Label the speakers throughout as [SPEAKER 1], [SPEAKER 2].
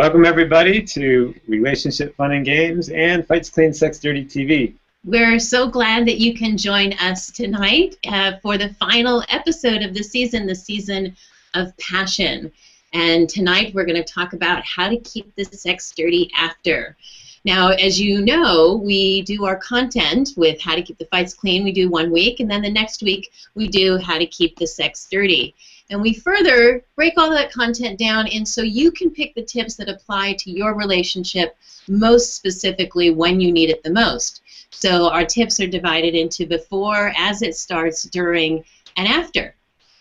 [SPEAKER 1] Welcome everybody to Relationship Fun and Games and Fights Clean Sex Dirty TV.
[SPEAKER 2] We're so glad that you can join us tonight for the final episode of the season of Passion. And tonight we're going to talk about how to keep the sex dirty after. Now, as you know, we do our content with how to keep the fights clean. We do 1 week, and then the next week we do how to keep the sex dirty. And we further break all that content down in so you can pick the tips that apply to your relationship most specifically when you need it the most. So our tips are divided into before, as it starts, during, and after.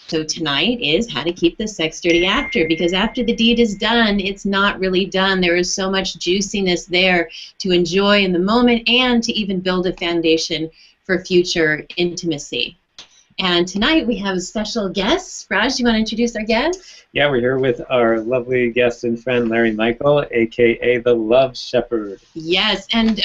[SPEAKER 2] So tonight is how to keep the sex dirty after, because after the deed is done, it's not really done. There is so much juiciness there to enjoy in the moment and to even build a foundation for future intimacy. And tonight we have a special guest. Raj, do you want to introduce our guest?
[SPEAKER 1] Yeah, we're here with our lovely guest and friend, Larry Michael, a.k.a. the Love Shepherd.
[SPEAKER 2] Yes, and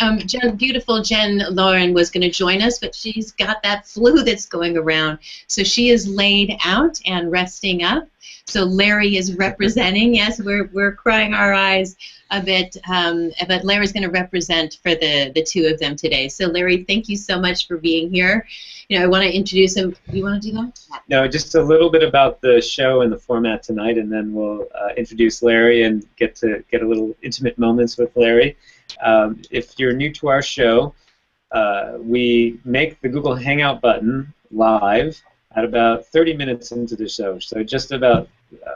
[SPEAKER 2] beautiful Jen Lauren was going to join us, but she's got that flu that's going around. So she is laid out and resting up. So Larry is representing. Yes, we're crying our eyes a bit, but Larry's going to represent for the two of them today. So Larry, thank you so much for being here. You know, I want to introduce him. You want to do that?
[SPEAKER 1] No, just a little bit about the show and the format tonight, and then we'll introduce Larry and get a little intimate moments with Larry. If you're new to our show, we make the Google Hangout button live at about 30 minutes into the show. So just about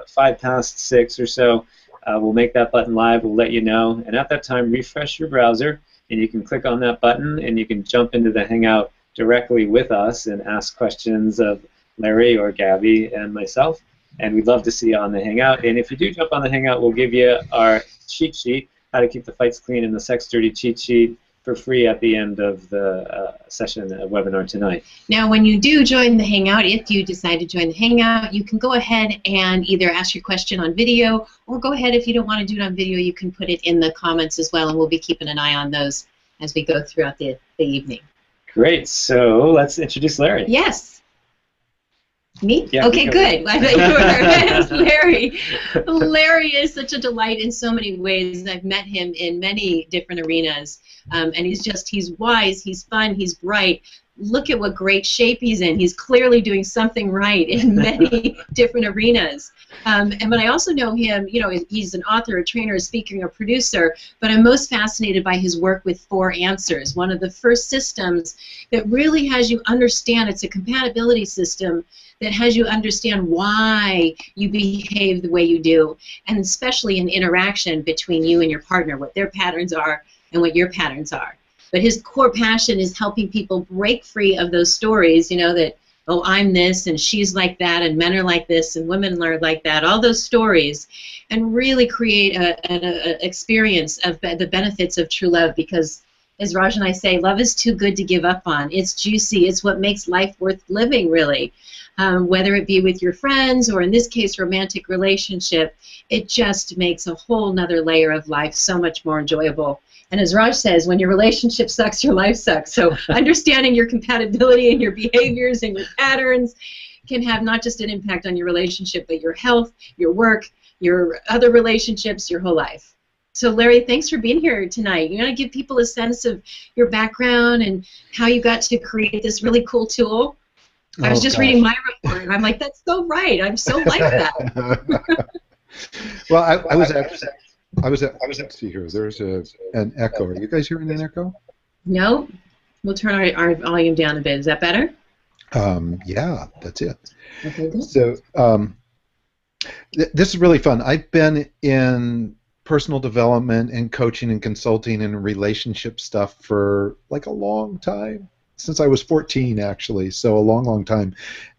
[SPEAKER 1] 5 past 6 or so, we'll make that button live. We'll let you know. And at that time, refresh your browser, and you can click on that button, and you can jump into the Hangout directly with us and ask questions of Larry or Gabby and myself. And we'd love to see you on the Hangout. And if you do jump on the Hangout, we'll give you our cheat sheet, how to keep the fights clean and the sex dirty cheat sheet, for free at the end of the session webinar tonight.
[SPEAKER 2] Now, when you do join the Hangout, if you decide to join the Hangout, you can go ahead and either ask your question on video, or go ahead, if you don't want to do it on video, you can put it in the comments as well, and we'll be keeping an eye on those as we go throughout the evening.
[SPEAKER 1] Great. So let's introduce Larry.
[SPEAKER 2] Yes. Me?
[SPEAKER 1] Yeah,
[SPEAKER 2] okay, good. I thought you were. Larry. Larry is such a delight in so many ways. I've met him in many different arenas, and he's wise, he's fun, he's bright. Look at what great shape he's in. He's clearly doing something right in many different arenas. But I also know him, you know, he's an author, a trainer, a speaker, a producer, but I'm most fascinated by his work with 4 Answers, one of the first systems that really has you understand. It's a compatibility system that has you understand why you behave the way you do, and especially in interaction between you and your partner, what their patterns are and what your patterns are. But his core passion is helping people break free of those stories, you know, that, oh, I'm this, and she's like that, and men are like this, and women are like that, all those stories, and really create an experience of the benefits of true love, because, as Raj and I say, love is too good to give up on. It's juicy. It's what makes life worth living, really. Whether it be with your friends or, in this case, romantic relationship, it just makes a whole nother layer of life so much more enjoyable. And as Raj says, when your relationship sucks, your life sucks. So understanding your compatibility and your behaviors and your patterns can have not just an impact on your relationship, but your health, your work, your other relationships, your whole life. So Larry, thanks for being here tonight. You want to give people a sense of your background and how you got to create this really cool tool? I was just reading my report, and I'm like, that's so right. I'm so like that.
[SPEAKER 3] Well, I was at see here. There's an echo. Are you guys hearing an echo?
[SPEAKER 2] No. We'll turn our volume down a bit. Is that better?
[SPEAKER 3] Yeah, that's it.
[SPEAKER 2] Okay, good.
[SPEAKER 3] So this is really fun. I've been in personal development and coaching and consulting and relationship stuff for like a long time. Since I was 14, actually, so a long, long time.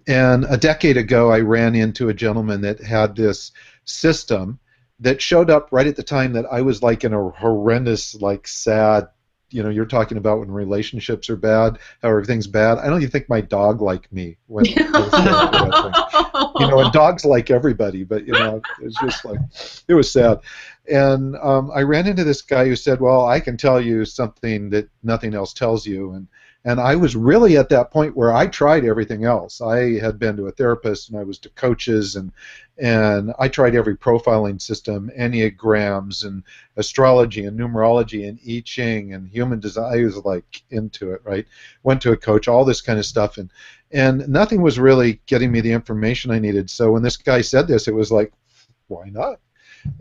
[SPEAKER 3] And a decade ago, I ran into a gentleman that had this system that showed up right at the time that I was like in a horrendous, like sad, you know, you're talking about when relationships are bad, how everything's bad. I don't even think my dog liked me when I was going through that thing. You know, and dogs like everybody, but, you know, it's just like, it was sad. And I ran into this guy who said, well, I can tell you something that nothing else tells you. And And I was really at that point where I tried everything else. I had been to a therapist, and I was to coaches, and I tried every profiling system, enneagrams and astrology and numerology and I Ching and human design. I was like into it, right? Went to a coach, all this kind of stuff, and nothing was really getting me the information I needed. So when this guy said this, it was like, why not?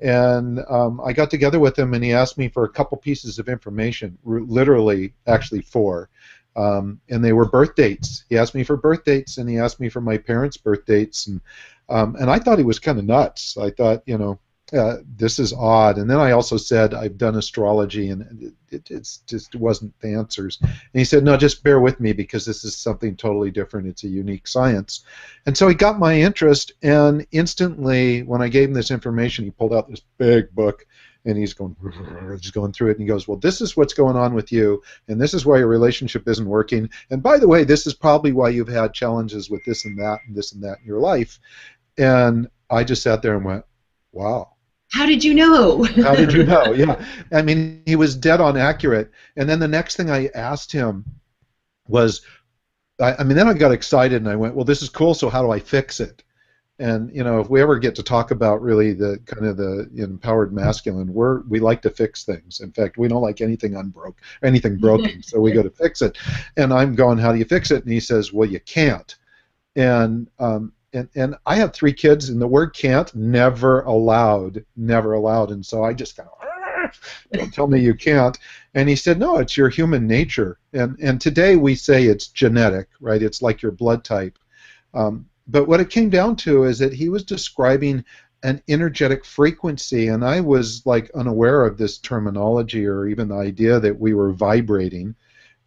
[SPEAKER 3] And I got together with him, and he asked me for a couple pieces of information, literally, actually four. And they were birth dates. He asked me for birth dates, and he asked me for my parents' birth dates, and I thought he was kind of nuts. I thought, this is odd. And then I also said I've done astrology, and it just wasn't the answers. And he said, no, just bear with me, because this is something totally different. It's a unique science. And so he got my interest, and instantly, when I gave him this information, he pulled out this big book, and he's going through it, and he goes, well, this is what's going on with you, and this is why your relationship isn't working, and by the way, this is probably why you've had challenges with this and that and this and that in your life. And I just sat there and went, wow.
[SPEAKER 2] How did you know?
[SPEAKER 3] How did you know? Yeah. I mean, he was dead on accurate. And then the next thing I asked him was, then I got excited, and I went, well, this is cool, so how do I fix it? And if we ever get to talk about really the kind of the empowered masculine, we like to fix things. In fact, we don't like anything broken, so we go to fix it. And I'm going, how do you fix it? And he says, well, you can't. And I have 3 kids, and the word can't never allowed. And so I just kind of, don't tell me you can't. And he said, no, it's your human nature. And today we say it's genetic, right? It's like your blood type. But what it came down to is that he was describing an energetic frequency, and I was like unaware of this terminology or even the idea that we were vibrating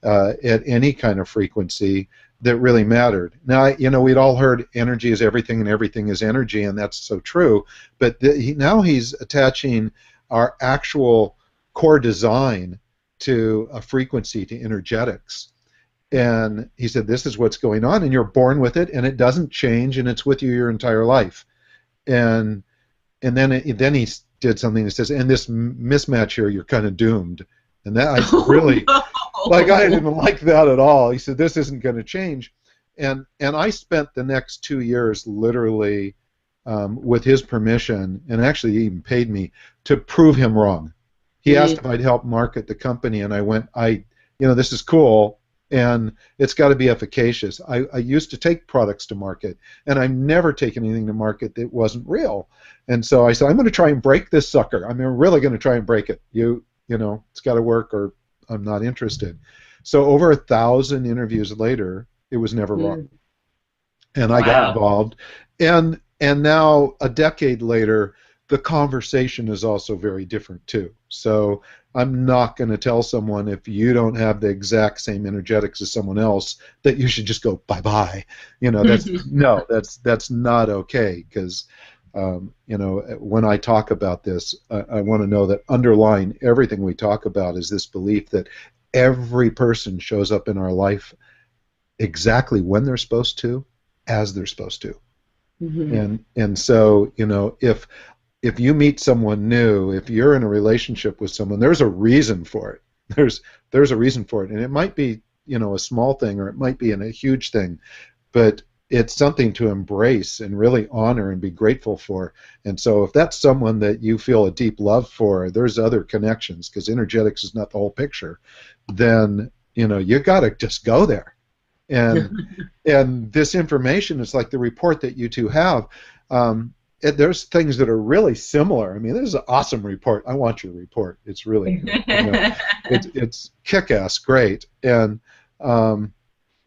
[SPEAKER 3] at any kind of frequency that really mattered. Now, we'd all heard energy is everything and everything is energy, and that's so true, but now he's attaching our actual core design to a frequency, to energetics. And he said, this is what's going on, and you're born with it, and it doesn't change, and it's with you your entire life. And then he did something that says, and this mismatch here, you're kind of doomed. And that I really, I didn't like that at all. He said, this isn't going to change. And I spent the next 2 years literally, with his permission, and actually he even paid me, to prove him wrong. He asked if I'd help market the company, and I went, this is cool, and it's got to be efficacious. I used to take products to market, and I've never taken anything to market that wasn't real. And so I said, I'm going to try and break this sucker. I'm really going to try and break it. It's got to work, or I'm not interested. So over 1,000 interviews later, it was never wrong. And I got involved. And now, a decade later, the conversation is also very different too. So I'm not going to tell someone, if you don't have the exact same energetics as someone else, that you should just go bye-bye. That's not okay, because when I talk about this, I want to know that underlying everything we talk about is this belief that every person shows up in our life exactly when they're supposed to, as they're supposed to. And so, if you meet someone new, if you're in a relationship with someone, there's a reason for it. There's a reason for it, and it might be a small thing, or it might be a huge thing, but it's something to embrace and really honor and be grateful for. And so if that's someone that you feel a deep love for, there's other connections, because energetics is not the whole picture, then you got to just go there. And this information is like the report that you two have. There's things that are really similar. I mean, this is an awesome report. I want your report. It's really, it's kick-ass great. And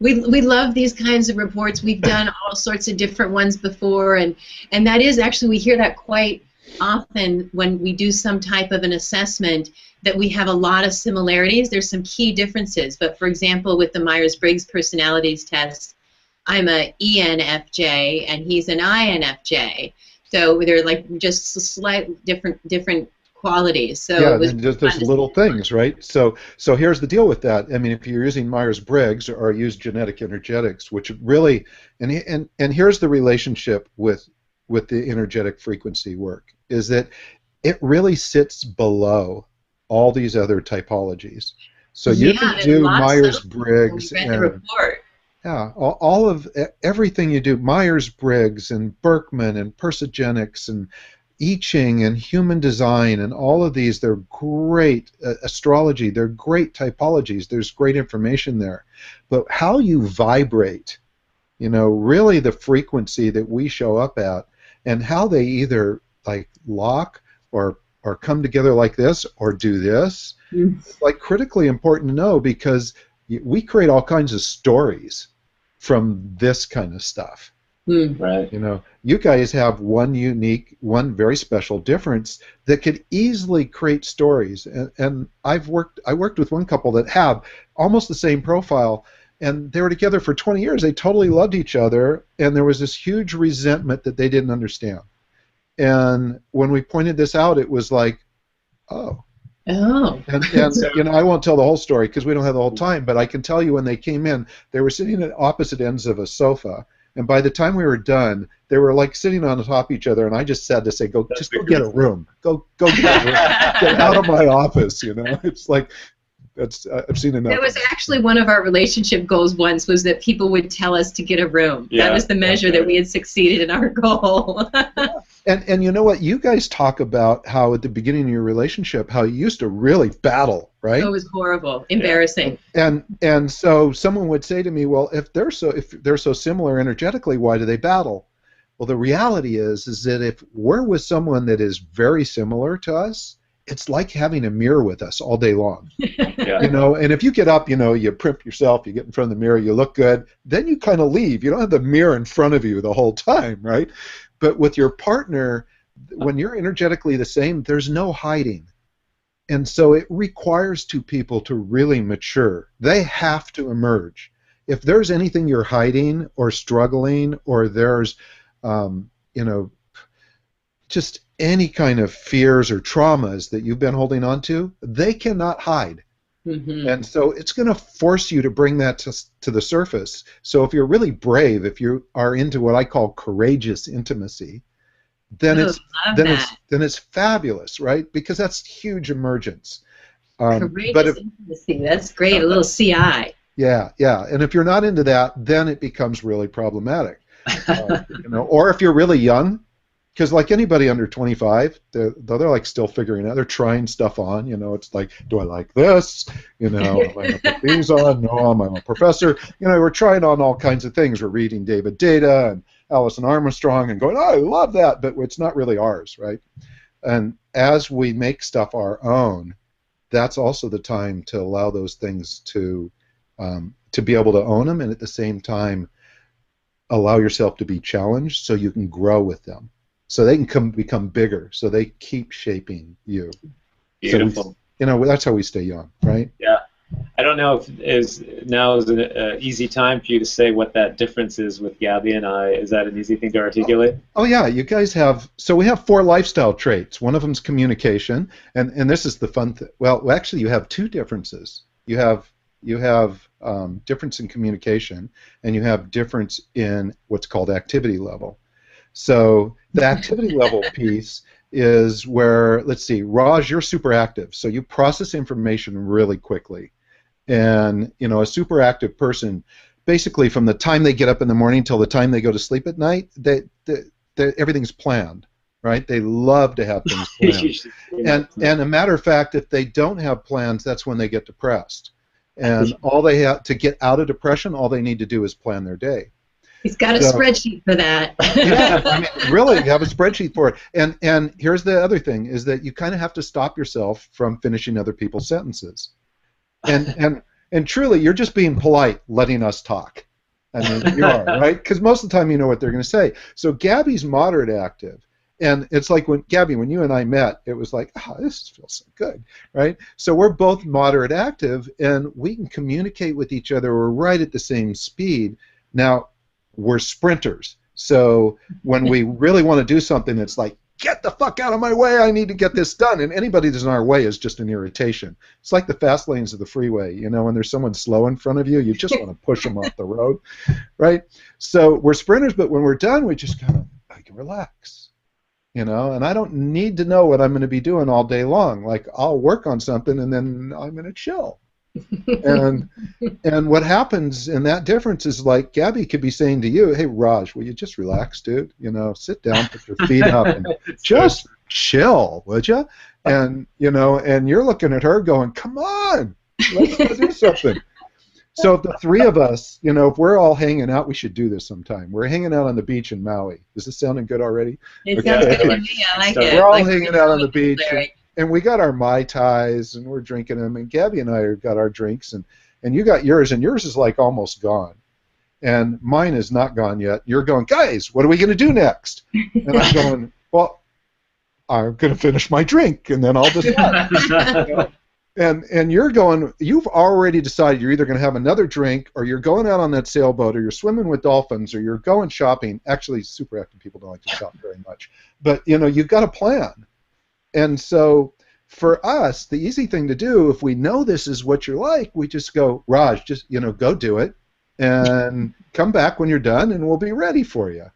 [SPEAKER 2] we love these kinds of reports. We've done all sorts of different ones before, and that is actually, we hear that quite often when we do some type of an assessment, that we have a lot of similarities. There's some key differences, but for example, with the Myers-Briggs personalities test, I'm a ENFJ and he's an INFJ. So they're like just slight different qualities. So
[SPEAKER 3] yeah, there's little things, right? So here's the deal with that. I mean, if you're using Myers-Briggs or use genetic energetics, which really, and here's the relationship with the energetic frequency work, is that it really sits below all these other typologies. So you can
[SPEAKER 2] there's
[SPEAKER 3] do
[SPEAKER 2] lots of them when we
[SPEAKER 3] Myers-Briggs
[SPEAKER 2] read the
[SPEAKER 3] and
[SPEAKER 2] report.
[SPEAKER 3] yeah, all of everything you do, Myers-Briggs and Berkman and Persogenics and I Ching and human design and all of these, they're great astrology, they're great typologies, there's great information there. But how you vibrate, you know, really the frequency that we show up at and how they either like lock or come together like this or do this, it's like critically important to know because we create all kinds of stories from this kind of stuff.
[SPEAKER 1] Right.
[SPEAKER 3] You know, you guys have one unique, one very special difference that could easily create stories. And I worked with one couple that have almost the same profile, and they were together for 20 years. They totally loved each other, and there was this huge resentment that they didn't understand. And when we pointed this out, it was like, oh.
[SPEAKER 2] Oh.
[SPEAKER 3] And you know, I won't tell the whole story because we don't have the whole time, but I can tell you when they came in, they were sitting at opposite ends of a sofa, and by the time we were done, they were like sitting on top of each other, and I just said to say, go get a room. Go get a room. Get out of my office, you know. It's like, I've seen enough.
[SPEAKER 2] That was actually one of our relationship goals once, was that people would tell us to get a room.
[SPEAKER 1] Yeah,
[SPEAKER 2] that was the measure that we had succeeded in our goal.
[SPEAKER 3] And you know what? You guys talk about how at the beginning of your relationship, how you used to really battle, right?
[SPEAKER 2] It was horrible, embarrassing.
[SPEAKER 3] And so someone would say to me, well, if they're so similar energetically, why do they battle? Well, the reality is that if we're with someone that is very similar to us, it's like having a mirror with us all day long.
[SPEAKER 1] Yeah.
[SPEAKER 3] You know, and if you get up, you know, you primp yourself, you get in front of the mirror, you look good, then you kind of leave. You don't have the mirror in front of you the whole time, right? But with your partner, when you're energetically the same, there's no hiding. And so it requires two people to really mature. They have to emerge. If there's anything you're hiding or struggling, or there's, you know, just any kind of fears or traumas that you've been holding on to, they cannot hide. And so it's going to force you to bring that to the surface. So if you're really brave, if you are into what I call courageous intimacy, then it's fabulous, right? Because that's huge emergence.
[SPEAKER 2] Courageous intimacy, that's great. A little CI.
[SPEAKER 3] Yeah. And if you're not into that, then it becomes really problematic. You know, or if you're really young, because like anybody under 25, they're like still figuring out. They're trying stuff on. You know, it's like, do I like this? You know, am I going to put these on? No, I'm a professor. You know, we're trying on all kinds of things. We're reading David Data and Alison Armstrong and going, oh, I love that, but it's not really ours, right? And as we make stuff our own, that's also the time to allow those things to be able to own them, and at the same time allow yourself to be challenged so you can grow with them. So they can become bigger, so they keep shaping you.
[SPEAKER 1] Beautiful.
[SPEAKER 3] So you know, that's how we stay young, right?
[SPEAKER 1] Yeah. I don't know if now is an easy time for you to say what that difference is with Gabby and I. Is that an easy thing to articulate?
[SPEAKER 3] Oh yeah, you guys have. So we have 4 lifestyle traits. One of them is communication, and this is the fun thing. Well, actually, you have 2 differences. You have difference in communication, and you have difference in what's called activity level. So the activity level piece is where, let's see, Raj, you're super active, so you process information really quickly. And, you know, a super active person, basically from the time they get up in the morning till the time they go to sleep at night, everything's planned, right? They love to have things planned. And a matter of fact, if they don't have plans, that's when they get depressed. And all they have to get out of depression, all they need to do is plan their day.
[SPEAKER 2] He's got a spreadsheet for that.
[SPEAKER 3] Yeah, I mean, really, you have a spreadsheet for it. And here's the other thing, is that you kind of have to stop yourself from finishing other people's sentences. And truly, you're just being polite, letting us talk. I mean, you are, right? Because most of the time you know what they're going to say. So Gabby's moderate active. And it's like when you and I met, it was like, oh, this feels so good, right? So we're both moderate active, and we can communicate with each other. We're right at the same speed. Now, we're sprinters. So when we really want to do something, it's like, get the fuck out of my way, I need to get this done. And anybody that's in our way is just an irritation. It's like the fast lanes of the freeway. You know, when there's someone slow in front of you, you just want to push them off the road, right? So we're sprinters, but when we're done, we just kind of like relax. You know, and I don't need to know what I'm going to be doing all day long. Like, I'll work on something, and then I'm going to chill. And what happens in that difference is, like, Gabby could be saying to you, "Hey, Raj, will you just relax, dude? You know, sit down, put your feet up, and just chill, would you?" And and you're looking at her going, "Come on, let's go do something." So the three of us, if we're all hanging out, we should do this sometime. We're hanging out on the beach in Maui. Is this sounding good already?
[SPEAKER 2] It sounds good to me. I like it.
[SPEAKER 3] We're all hanging out on the beach, and we got our Mai Tais, and we're drinking them. And Gabby and I got our drinks, and you got yours, and yours is like almost gone. And mine is not gone yet. You're going, "Guys, what are we going to do next?" And I'm going, "Well, I'm going to finish my drink, and then I'll decide." And you're going, you've already decided you're either going to have another drink, or you're going out on that sailboat, or you're swimming with dolphins, or you're going shopping. Actually, super active people don't like to shop very much. But, you've got a plan. And so for us, the easy thing to do, if we know this is what you're like, we just go, "Raj, just, go do it, and come back when you're done, and we'll be ready for you."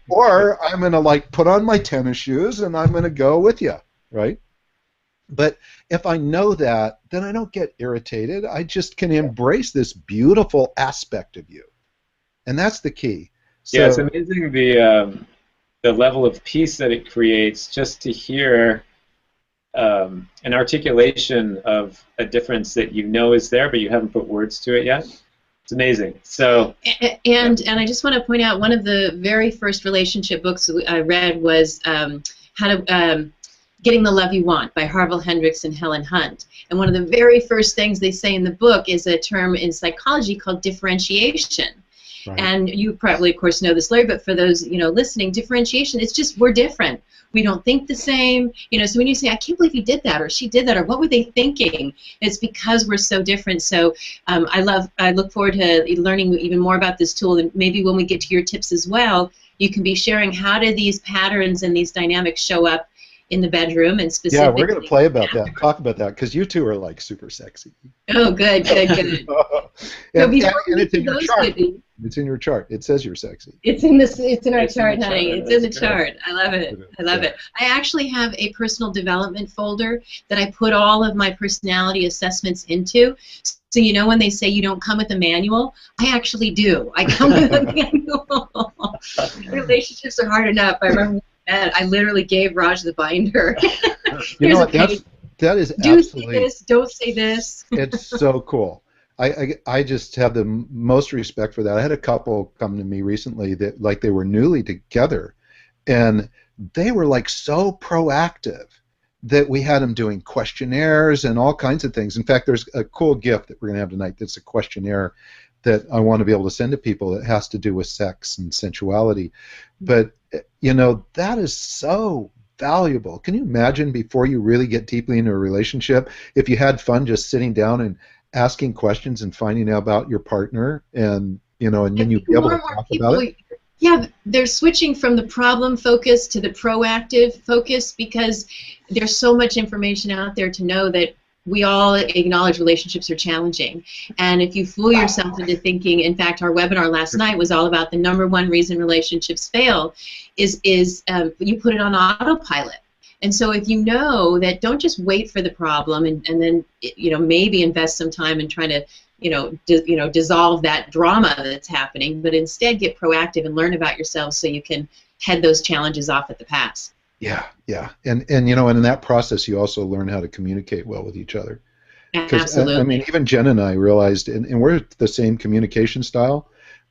[SPEAKER 3] Or I'm going to, put on my tennis shoes, and I'm going to go with you, right? But if I know that, then I don't get irritated. I just can embrace this beautiful aspect of you, and that's the key. So,
[SPEAKER 1] yeah, it's amazing the level of peace that it creates just to hear an articulation of a difference that is there, but you haven't put words to it yet. It's amazing. So,
[SPEAKER 2] and I just want to point out, one of the very first relationship books I read was how to. Getting the Love You Want by Harville Hendricks and Helen Hunt. And one of the very first things they say in the book is a term in psychology called differentiation. Right. And you probably, of course, know this, Larry, but for those listening, differentiation, it's just we're different. We don't think the same. So when you say, "I can't believe he did that," or "she did that," or "what were they thinking?" It's because we're so different. So I look forward to learning even more about this tool, and maybe when we get to your tips as well, you can be sharing how do these patterns and these dynamics show up in the bedroom, and specifically.
[SPEAKER 3] Yeah, we're going to play about that, talk about that, because you two are super sexy.
[SPEAKER 2] Oh, good.
[SPEAKER 3] and it's in your chart. It's in your chart. It says you're sexy.
[SPEAKER 2] It's in our chart, honey. It's in the chart. I love it. I love it. I actually have a personal development folder that I put all of my personality assessments into. So when they say you don't come with a manual, I actually do. I come with a manual. Relationships are hard enough. I remember I literally gave Raj the binder.
[SPEAKER 3] You know what? That is
[SPEAKER 2] do
[SPEAKER 3] absolutely.
[SPEAKER 2] Say this. Don't say this.
[SPEAKER 3] It's so cool. I just have the most respect for that. I had a couple come to me recently that they were newly together, and they were so proactive that we had them doing questionnaires and all kinds of things. In fact, there's a cool gift that we're going to have tonight that's a questionnaire that I want to be able to send to people that has to do with sex and sensuality. But that is so valuable. Can you imagine, before you really get deeply into a relationship, if you had fun just sitting down and asking questions and finding out about your partner, and then you'd be able to talk about it?
[SPEAKER 2] Yeah, they're switching from the problem focus to the proactive focus, because there's so much information out there to know that we all acknowledge relationships are challenging. And if you fool yourself into thinking, in fact, our webinar last night was all about the #1 reason relationships fail is you put it on autopilot. And so if you know that, don't just wait for the problem and then maybe invest some time in trying to dissolve that drama that's happening, but instead get proactive and learn about yourself so you can head those challenges off at the pass.
[SPEAKER 3] Yeah, and in that process, you also learn how to communicate well with each other.
[SPEAKER 2] Absolutely.
[SPEAKER 3] I mean, even Jen and I realized, and we're the same communication style,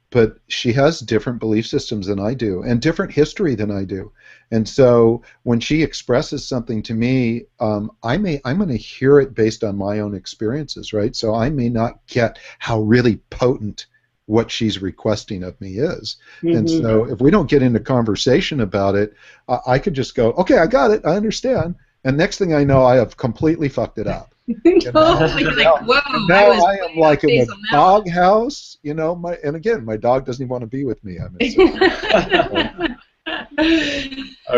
[SPEAKER 3] but she has different belief systems than I do, and different history than I do. And so when she expresses something to me, I'm going to hear it based on my own experiences, right? So I may not get how really potent what she's requesting of me is. Mm-hmm. And so if we don't get into conversation about it, I could just go, "Okay, I got it, I understand." And next thing I know, I have completely fucked it up. Now I am like in a doghouse, and again, my dog doesn't even want to be with me.
[SPEAKER 1] All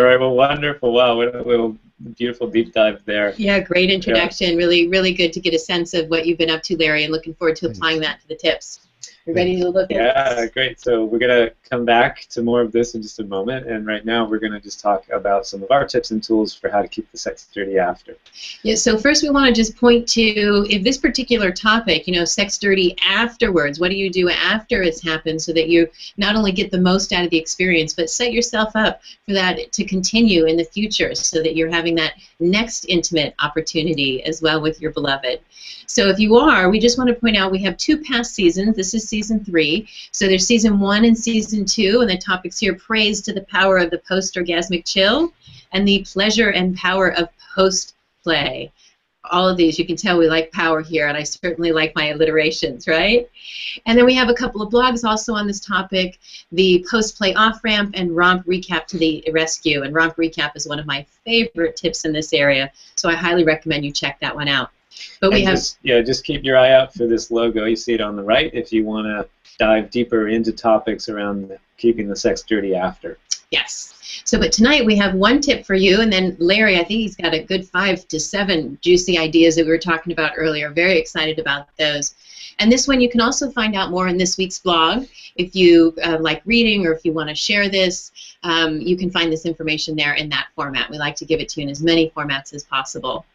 [SPEAKER 1] right, well, wonderful. Wow, what a little beautiful deep dive there.
[SPEAKER 2] Yeah, great introduction. Yeah. Really, really good to get a sense of what you've been up to, Larry, and looking forward to applying that to the tips. You ready to look at
[SPEAKER 1] Yeah, great. So we're going to come back to more of this in just a moment, and right now we're going to just talk about some of our tips and tools for how to keep the sex dirty after.
[SPEAKER 2] Yeah, so first we want to just point to, if this particular topic, sex dirty afterwards, what do you do after it's happened so that you not only get the most out of the experience, but set yourself up for that to continue in the future so that you're having that next intimate opportunity as well with your beloved. So if you are, we just want to point out we have 2 past seasons. This is season 3. So there's season 1 and season 2, and the topics here: praise to the power of the post-orgasmic chill and the pleasure and power of post-play. All of these, you can tell we like power here, and I certainly like my alliterations, right? And then we have a couple of blogs also on this topic: the post-play off-ramp and romp recap to the rescue. And romp recap is one of my favorite tips in this area, so I highly recommend you check that one out. But we have
[SPEAKER 1] just keep your eye out for this logo. You see it on the right if you want to dive deeper into topics around keeping the sex dirty after.
[SPEAKER 2] Yes. So, but tonight we have one tip for you, and then Larry, I think he's got a good 5 to 7 juicy ideas that we were talking about earlier. Very excited about those. And this one you can also find out more in this week's blog. If you like reading, or if you want to share this, you can find this information there in that format. We like to give it to you in as many formats as possible.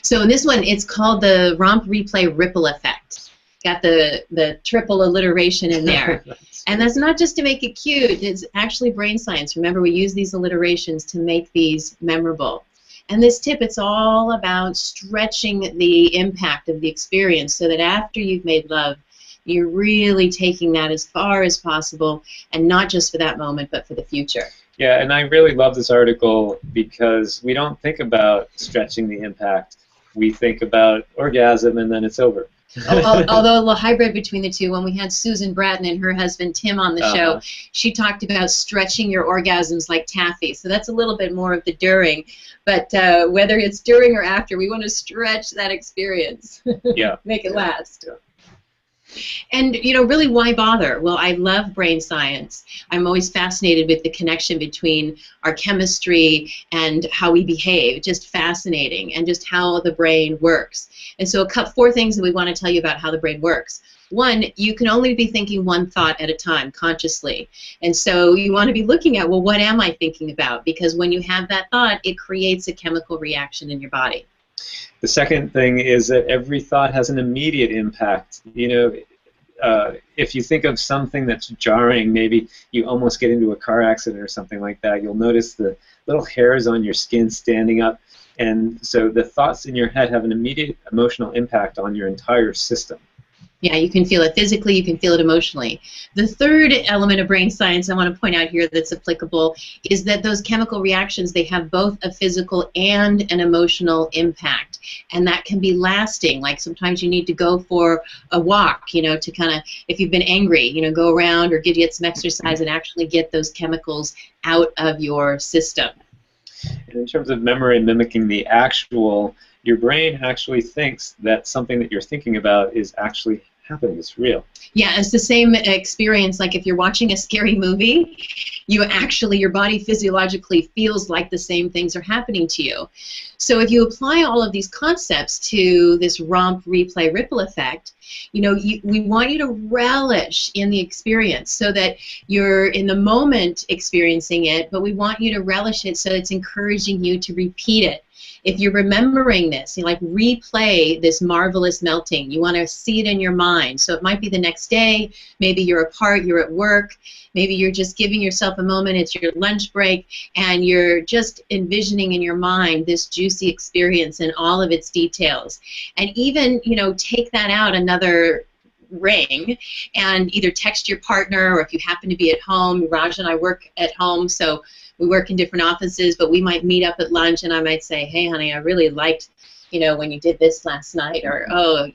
[SPEAKER 2] So in this one, it's called the Romp Replay Ripple Effect. Got the triple alliteration in there. And that's not just to make it cute. It's actually brain science. Remember, we use these alliterations to make these memorable. And this tip, it's all about stretching the impact of the experience so that after you've made love, you're really taking that as far as possible, and not just for that moment, but for the future.
[SPEAKER 1] Yeah, and I really love this article because we don't think about stretching the impact. We think about orgasm and then it's over.
[SPEAKER 2] Although a little hybrid between the two, when we had Susan Bratton and her husband Tim on the show, she talked about stretching your orgasms like taffy. So that's a little bit more of the during. But whether it's during or after, we want to stretch that experience.
[SPEAKER 1] Yeah.
[SPEAKER 2] Make it last.
[SPEAKER 1] Yeah.
[SPEAKER 2] And, really, why bother? Well, I love brain science. I'm always fascinated with the connection between our chemistry and how we behave. Just fascinating, and just how the brain works. And so 4 things that we want to tell you about how the brain works. 1, you can only be thinking one thought at a time consciously. And so you want to be looking at, well, what am I thinking about? Because when you have that thought, it creates a chemical reaction in your body.
[SPEAKER 1] The second thing is that every thought has an immediate impact. If you think of something that's jarring, maybe you almost get into a car accident or something like that, you'll notice the little hairs on your skin standing up. And so the thoughts in your head have an immediate emotional impact on your entire system.
[SPEAKER 2] Yeah, you can feel it physically, you can feel it emotionally. The third element of brain science I want to point out here that's applicable is that those chemical reactions, they have both a physical and an emotional impact. And that can be lasting. Like sometimes you need to go for a walk, to kind of, if you've been angry, go around or get some exercise and actually get those chemicals out of your system.
[SPEAKER 1] And in terms of memory mimicking the actual, your brain actually thinks that something that you're thinking about is actually happening. It's real.
[SPEAKER 2] Yeah, it's the same experience. Like if you're watching a scary movie, your body physiologically feels like the same things are happening to you. So if you apply all of these concepts to this romp, replay, ripple effect, we want you to relish in the experience so that you're in the moment experiencing it, but we want you to relish it so it's encouraging you to repeat it. If you're remembering this, replay this marvelous melting. You want to see it in your mind. So it might be the next day, maybe you're apart, you're at work, maybe you're just giving yourself a moment, it's your lunch break, and you're just envisioning in your mind this juicy experience and all of its details. And even, take that out another ring and either text your partner, or if you happen to be at home, Raj and I work at home, so we work in different offices, but we might meet up at lunch and I might say, hey, honey, I really liked, when you did this last night, or, oh,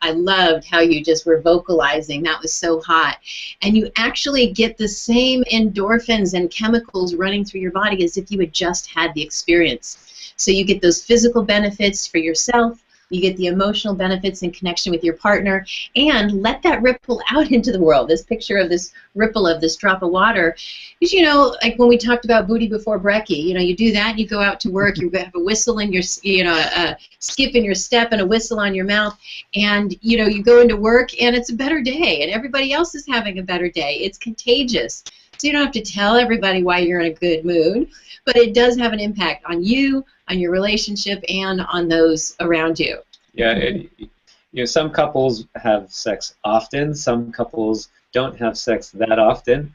[SPEAKER 2] I loved how you just were vocalizing. That was so hot. And you actually get the same endorphins and chemicals running through your body as if you had just had the experience. So you get those physical benefits for yourself, You get the emotional benefits and connection with your partner, and let that ripple out into the world. This picture of this ripple of this drop of water is, like when we talked about booty before brekkie, you do that, you go out to work, you have a whistle in your, a skip in your step and a whistle on your mouth, and, you go into work and it's a better day, and everybody else is having a better day. It's contagious. So you don't have to tell everybody why you're in a good mood, but it does have an impact on you, on your relationship, and on those around you.
[SPEAKER 1] Yeah, some couples have sex often. Some couples don't have sex that often.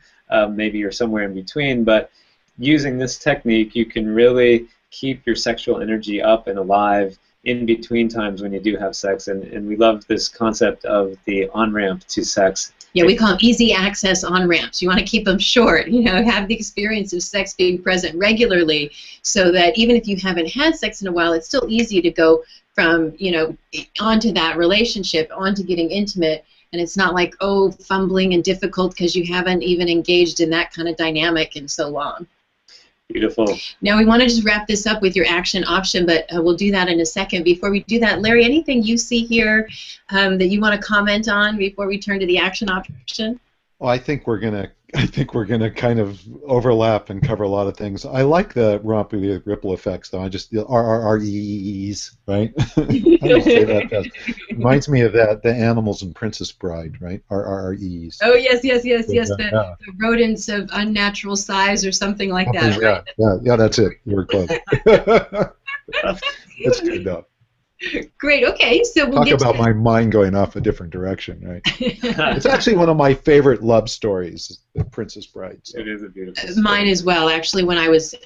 [SPEAKER 1] Maybe you're somewhere in between, but using this technique, you can really keep your sexual energy up and alive in between times when you do have sex, and we love this concept of the on-ramp to sex.
[SPEAKER 2] Yeah, we call them easy access on-ramps. You want to keep them short, have the experience of sex being present regularly, so that even if you haven't had sex in a while, it's still easy to go from, onto that relationship, onto getting intimate, and it's not like, oh, fumbling and difficult because you haven't even engaged in that kind of dynamic in so long.
[SPEAKER 1] Beautiful.
[SPEAKER 2] Now we want to just wrap this up with your action option, but we'll do that in a second. Before we do that, Larry, anything you see here that you want to comment on before we turn to the action option?
[SPEAKER 3] Well, I think we're gonna kind of overlap and cover a lot of things. I like the ripple effects, though. I just the RRREs, right? I don't say that fast. Reminds me of the animals in Princess Bride, right? RRREs.
[SPEAKER 2] Oh yes. The rodents of unnatural size or something like that, right?
[SPEAKER 3] Yeah, that's it. You were close. That's good enough.
[SPEAKER 2] Great. Okay, so we'll
[SPEAKER 3] talk about my mind going off a different direction, right? It's actually one of my favorite love stories, The Princess Bride. So.
[SPEAKER 1] It is a beautiful story.
[SPEAKER 2] Mine as well. Actually, when I was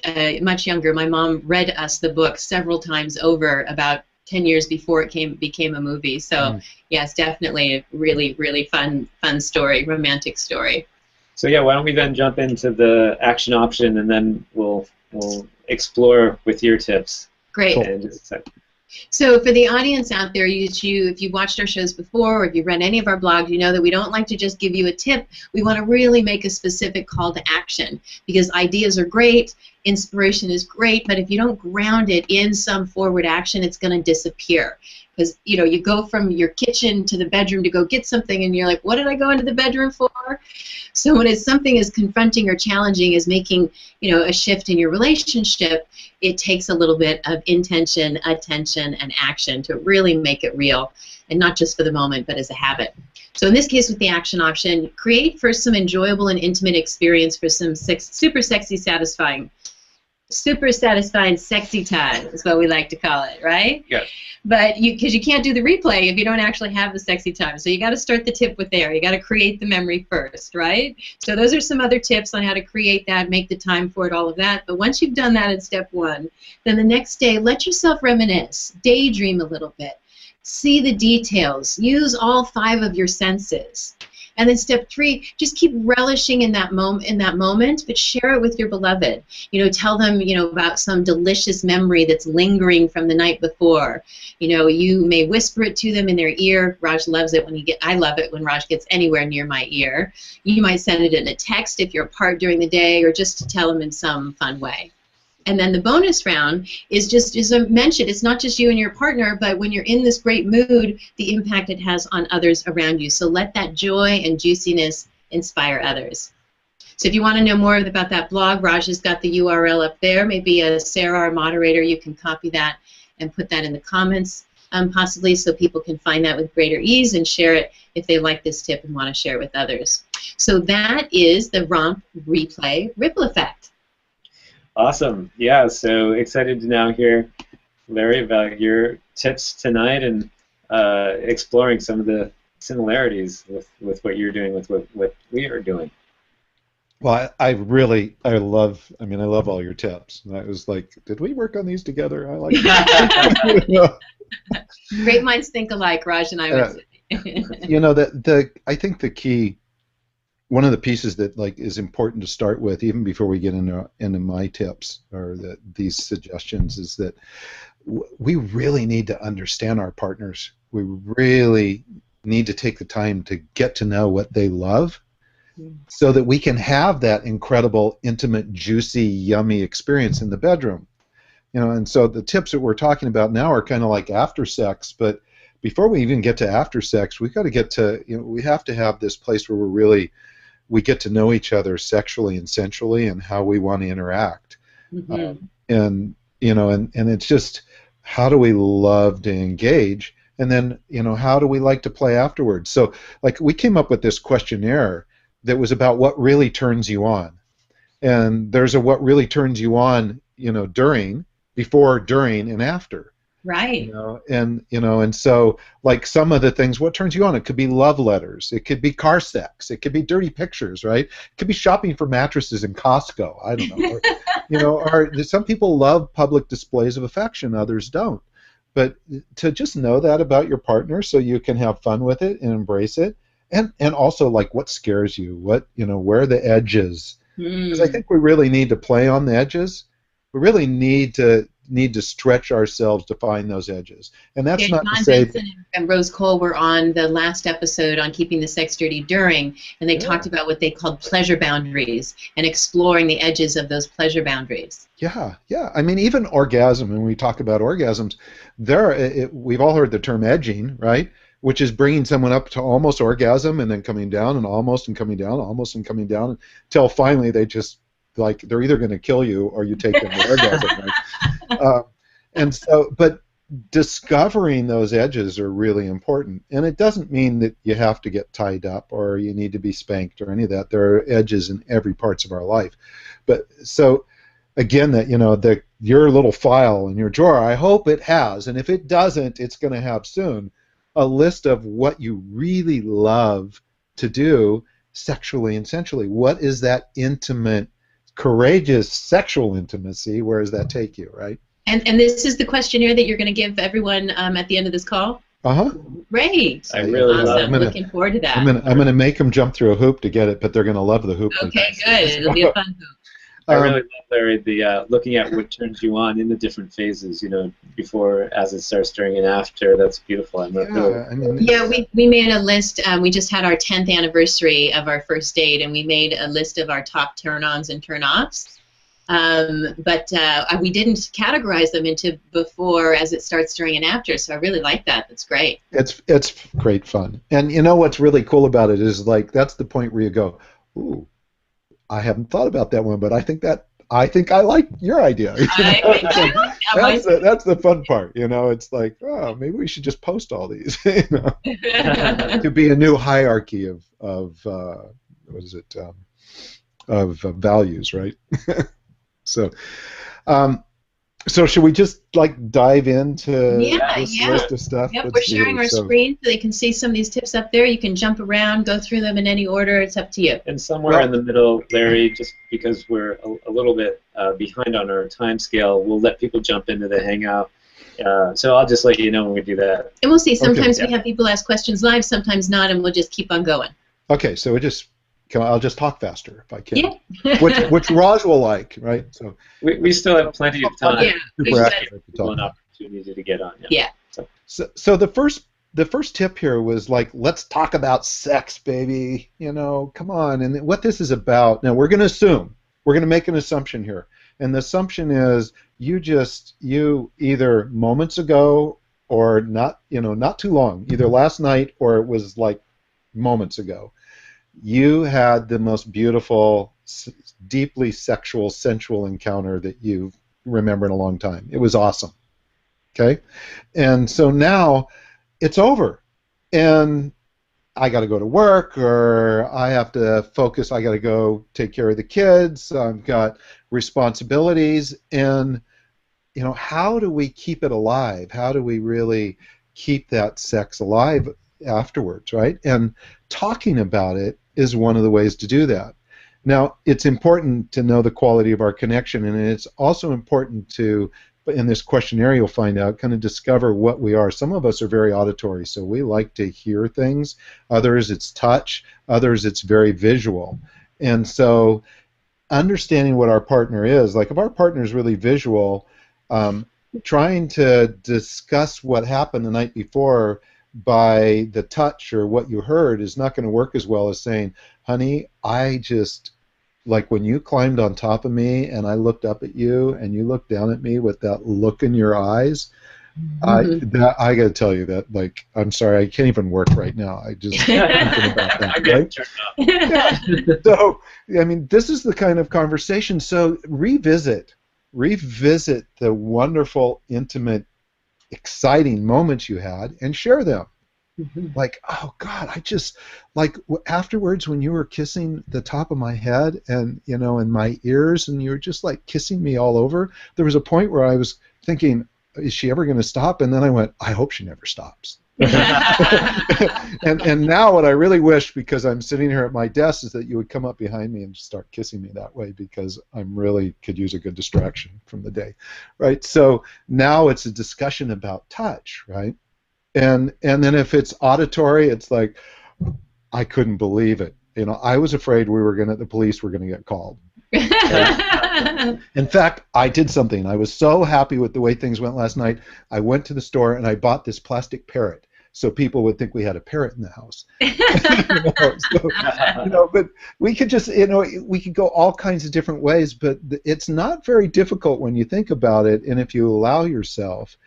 [SPEAKER 2] much younger, my mom read us the book several times over, about 10 years before it became a movie. So yes, definitely a really, really fun story, romantic story.
[SPEAKER 1] So yeah, why don't we then jump into the action option, and then we'll explore with your tips.
[SPEAKER 2] Great.
[SPEAKER 1] In just a second.
[SPEAKER 2] So for the audience out there, if you've watched our shows before, or if you've read any of our blogs, you know that we don't like to just give you a tip. We want to really make a specific call to action, because ideas are great, inspiration is great, but if you don't ground it in some forward action, it's going to disappear. Because you go from your kitchen to the bedroom to go get something, and you're like, what did I go into the bedroom for? So when it's something as confronting or challenging as making a shift in your relationship, it takes a little bit of intention, attention, and action to really make it real, and not just for the moment, but as a habit. So in this case, with the action option, create first some enjoyable and intimate experience for some super satisfying sexy time is what we like to call it, right?
[SPEAKER 1] Yeah.
[SPEAKER 2] But because you can't do the replay if you don't actually have the sexy time. So you got to start the tip with there. You got to create the memory first, right? So those are some other tips on how to create that, make the time for it, all of that. But once you've done that in step one, then the next day, let yourself reminisce, daydream a little bit, see the details, use all 5 of your senses. And then step 3, just keep relishing in that moment, but share it with your beloved. Tell them, about some delicious memory that's lingering from the night before. You may whisper it to them in their ear. Raj loves it I love it when Raj gets anywhere near my ear. You might send it in a text if you're apart during the day, or just to tell them in some fun way. And then the bonus round is just, as I mentioned, it's not just you and your partner, but when you're in this great mood, the impact it has on others around you. So let that joy and juiciness inspire others. So if you want to know more about that blog, Raj has got the URL up there. Maybe Sarah, our moderator, you can copy that and put that in the comments, possibly, so people can find that with greater ease and share it if they like this tip and want to share it with others. So that is the Romp Replay Ripple Effect.
[SPEAKER 1] Awesome. Yeah, so excited to now hear, Larry, about your tips tonight, and exploring some of the similarities with what you're doing with what we are doing.
[SPEAKER 3] Well, I love all your tips. And I was like, did we work on these together? I like that.
[SPEAKER 2] Great minds think alike, Raj and I would say.
[SPEAKER 3] I think the key, one of the pieces that is important to start with, even before we get into my tips or these suggestions, is that we really need to understand our partners. We really need to take the time to get to know what they love, so that we can have that incredible, intimate, juicy, yummy experience in the bedroom. And so the tips that we're talking about now are kind of like after sex, but before we even get to after sex, we've got to get to, we have to have this place where we get to know each other sexually and sensually and how we want to interact.
[SPEAKER 2] Mm-hmm.
[SPEAKER 3] And it's just, how do we love to engage? And then, how do we like to play afterwards? So, like, we came up with this questionnaire that was about what really turns you on. And there's a what really turns you on, during, before, during, and after.
[SPEAKER 2] Right.
[SPEAKER 3] And so, like, some of the things, what turns you on? It could be love letters. It could be car sex. It could be dirty pictures, right? It could be shopping for mattresses in Costco. I don't know. Or some people love public displays of affection, others don't. But to just know that about your partner, so you can have fun with it and embrace it, and also, like, what scares you, where are the edges? Because I think we really need to play on the edges. We really need to stretch ourselves to find those edges. And that's not
[SPEAKER 2] John
[SPEAKER 3] to say
[SPEAKER 2] Benson and Rose Cole were on the last episode on keeping the sex dirty during, and they talked about what they called pleasure boundaries and exploring the edges of those pleasure boundaries.
[SPEAKER 3] Yeah. I mean, even orgasm, when we talk about orgasms, we've all heard the term edging, right? Which is bringing someone up to almost orgasm and then coming down and almost and coming down, almost and coming down, until finally they just, like, they're either going to kill you or you take them to orgasm, right? And so, but discovering those edges are really important. And it doesn't mean that you have to get tied up or you need to be spanked or any of that. There are edges in every parts of our life. But so, again, that, your little file in your drawer, I hope it has, and if it doesn't, it's going to have soon, a list of what you really love to do sexually and sensually. What is that intimate, courageous sexual intimacy? Where does that take you, right?
[SPEAKER 2] And this is the questionnaire that you're going to give everyone at the end of this call?
[SPEAKER 3] Uh-huh.
[SPEAKER 2] Great.
[SPEAKER 1] I really
[SPEAKER 2] awesome. Looking forward to that.
[SPEAKER 3] I'm gonna make them jump through a hoop to get it, but they're going to love the hoop.
[SPEAKER 2] Okay, good. It'll be a fun hoop.
[SPEAKER 1] I really love, Larry, the looking at what turns you on in the different phases, before, as it starts, during, and after. That's beautiful.
[SPEAKER 2] We made a list. We just had our 10th anniversary of our first date, and we made a list of our top turn-ons and turn-offs. But we didn't categorize them into before, as it starts, during, and after. So I really like that. That's great.
[SPEAKER 3] It's great fun. And what's really cool about it is, like, that's the point where you go, ooh, I haven't thought about that one, but I think I like your idea. That's the fun part. It's like, oh, maybe we should just post all these. To be a new hierarchy of what is it? Of values, right? So should we just, like, dive into this list of stuff?
[SPEAKER 2] Yep, we're sharing our screen so they can see some of these tips up there. You can jump around, go through them in any order. It's up to you.
[SPEAKER 1] And somewhere in the middle, Larry, just because we're a little bit behind on our time scale, we'll let people jump into the Hangout. So I'll just let you know when we do that.
[SPEAKER 2] And we'll see. Sometimes we have people ask questions live, sometimes not, and we'll just keep on going.
[SPEAKER 3] Okay, so I'll just talk faster if I can. Yeah. which Raj will like, right? So
[SPEAKER 1] we still have plenty of time.
[SPEAKER 2] Yeah,
[SPEAKER 1] One opportunity to get on.
[SPEAKER 2] Yeah.
[SPEAKER 3] So the first tip here was, like, let's talk about sex, baby. Come on. And what this is about. Now we're going to make an assumption here, and the assumption is you either moments ago or not too long, either last night or it was like moments ago, you had the most beautiful, deeply sexual, sensual encounter that you remember in a long time. It was awesome. Okay? And so now it's over. And I got to go to work, or I have to focus. I got to go take care of the kids. I've got responsibilities. And, how do we keep it alive? How do we really keep that sex alive afterwards, right? And talking about it is one of the ways to do that. Now, it's important to know the quality of our connection, and it's also important to, in this questionnaire you'll find out, kind of discover what we are. Some of us are very auditory, so we like to hear things. Others, it's touch. Others, it's very visual. And so understanding what our partner is, like if our partner is really visual, trying to discuss what happened the night before by the touch or what you heard is not going to work as well as saying, honey, I just like when you climbed on top of me and I looked up at you and you looked down at me with that look in your eyes, I got to tell you that, like, I'm sorry, I can't even work right now. I just thinking about that.
[SPEAKER 1] I'm getting turned on.
[SPEAKER 3] Yeah. So, I mean, this is the kind of conversation. So revisit the wonderful, intimate, exciting moments you had and share them. Like, oh God, I just, like, afterwards when you were kissing the top of my head and, you know, in my ears, and you were just like kissing me all over, there was a point where I was thinking, is she ever going to stop? And then I went, I hope she never stops. and now what I really wish, because I'm sitting here at my desk, is that you would come up behind me and start kissing me that way, because I'm really could use a good distraction from the day, right? So now it's a discussion about touch, right? And then if it's auditory, it's like, I couldn't believe it. You know, I was afraid the police were gonna get called. In fact, I did something. I was so happy with the way things went last night. I went to the store and I bought this plastic parrot, so people would think we had a parrot in the house. But we could just, we could go all kinds of different ways, but it's not very difficult when you think about it, and if you allow yourself